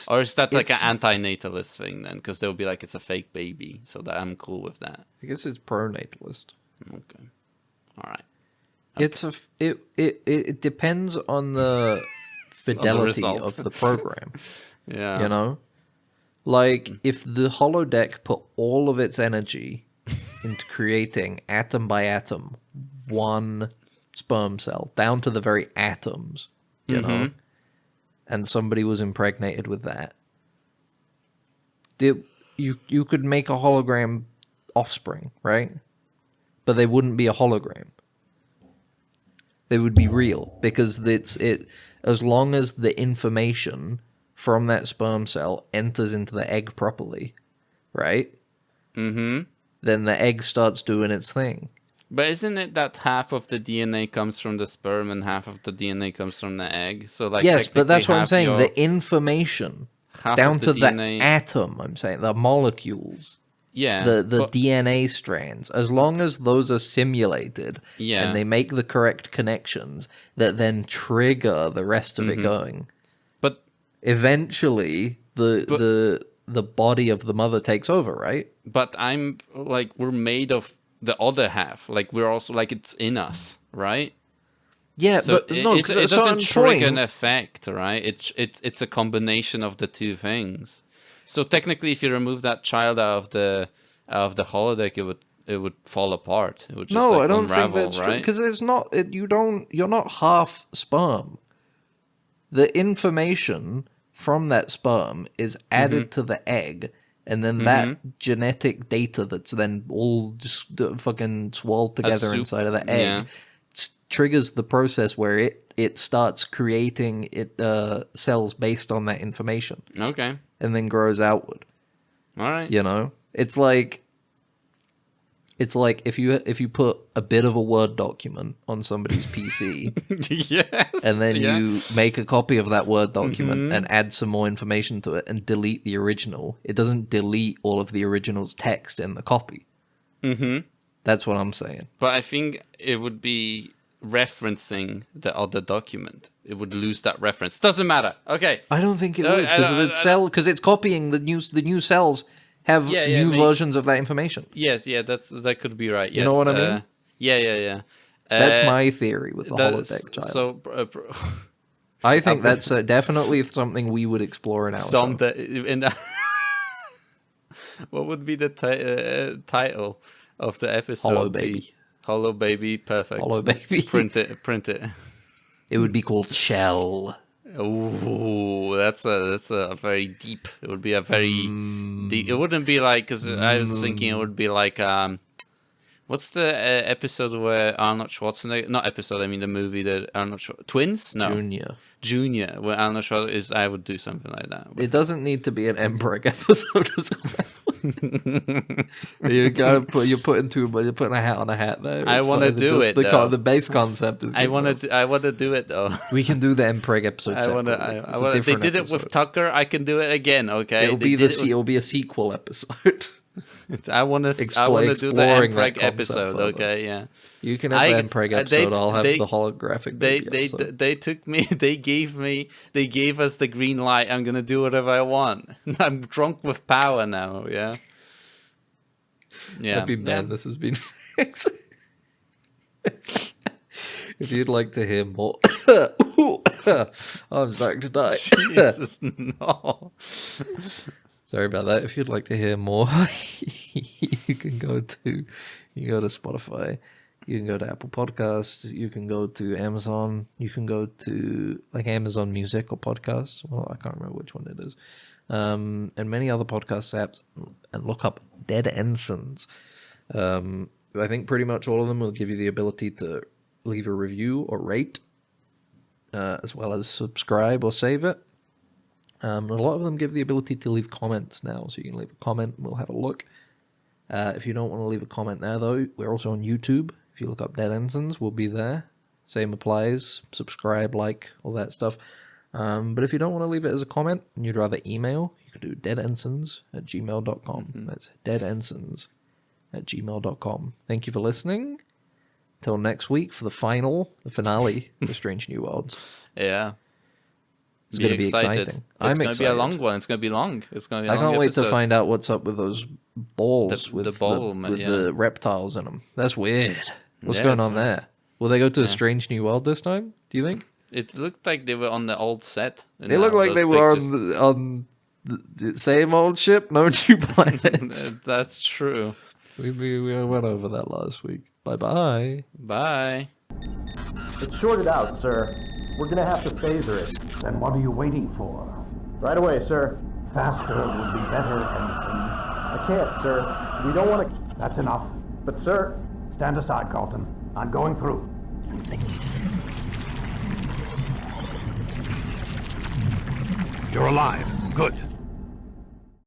or is that like an anti-natalist thing then? Because they'll be like it's a fake baby, so that I'm cool with that. I guess it's pro-natalist. Okay, all right. Okay. It depends on the fidelity of the program. Yeah, you know. Like, if the holodeck put all of its energy into creating, atom by atom, one sperm cell, down to the very atoms, you know, and somebody was impregnated with that, you could make a hologram offspring, right? But they wouldn't be a hologram. They would be real, because as long as the information from that sperm cell enters into the egg properly, right? Mm-hmm. Then the egg starts doing its thing. But isn't it that half of the DNA comes from the sperm and half of the DNA comes from the egg? So like yes, but that's what I'm saying. The information down to the atom, I'm saying, the molecules. Yeah. The DNA strands, as long as those are simulated and they make the correct connections that then trigger the rest of it going. But eventually the body of the mother takes over, right? But we're made of the other half. Like we're also like it's in us, right? Yeah, so but no, it doesn't trigger an effect, right? It's a combination of the two things. So technically, if you remove that child out of the holodeck, it would fall apart. It would just I don't unravel, think that's right? true, because it's not. You're not half sperm. The information from that sperm is added to the egg, and then that genetic data that's then all just fucking swirled together inside of the egg triggers the process where it starts creating cells based on that information. Okay. And then grows outward. All right. You know? It's like if you put a bit of a Word document on somebody's PC, yes, and then you make a copy of that Word document and add some more information to it and delete the original, it doesn't delete all of the original's text in the copy. That's what I'm saying. But I think it would be referencing the other document. It would lose that reference. Doesn't matter. Okay. I don't think it would, because it's copying the new cells have new versions of that information. Yes, that could be right. Yes. You know what I mean? Yeah. That's my theory with the holodeck child. So, I think that's definitely something we would explore in our show. What would be the title of the episode? Hollow Baby. Hollow Baby, perfect. Hollow Baby. Print it. It would be called Shell. Ooh, that's a very deep. It would be a very deep. It wouldn't be like, because I was thinking it would be like what's the episode where Arnold Schwarzenegger? Not episode. I mean the movie that Arnold Twins. No, Junior. Where Arnold Schwarzenegger is. I would do something like that. It doesn't need to be an Emperor episode as well. You're putting a hat on a hat there. I want to do it. The base concept is. I want to do it though. We can do the Emperor episode. They did it with Tucker. I can do it again. Okay, it'll be a sequel episode. I want to do the Empreg episode. Okay, yeah. You can have the Empreg episode. I'll have the holographic. They gave us the green light. I'm gonna do whatever I want. I'm drunk with power now. Yeah. Happy man, this has been. If you'd like to hear more, I'm starting to die. Jesus, no. Sorry about that. If you'd like to hear more, you can go to Spotify, you can go to Apple Podcasts, you can go to Amazon, you can go to like Amazon Music or Podcasts. Well, I can't remember which one it is, and many other podcast apps, and look up Dead Ensigns. I think pretty much all of them will give you the ability to leave a review or rate, as well as subscribe or save it. A lot of them give the ability to leave comments now, so you can leave a comment and we'll have a look. If you don't want to leave a comment there, though, we're also on YouTube. If you look up Dead Ensigns, we'll be there. Same applies. Subscribe, like, all that stuff. But if you don't want to leave it as a comment and you'd rather email, you can do deadensigns@gmail.com. That's deadensigns@gmail.com. Thank you for listening. Till next week for the finale of Strange New Worlds. Yeah. It's going to be exciting. I'm excited. It's going to be a long one. It's going to be long. I can't wait to find out what's up with those balls with the reptiles in them. That's weird. What's going on there? Will they go to a strange new world this time? Do you think? It looked like they were on the old set. They look like they were on the same old ship, no new planets. That's true. We went over that last week. Bye-bye. Bye. It's shorted out, sir. We're gonna have to phaser it. Then what are you waiting for? Right away, sir. Faster would be better, Ensign. I can't, sir. We don't want to... That's enough. But, sir... Stand aside, Carlton. I'm going through. You're alive. Good.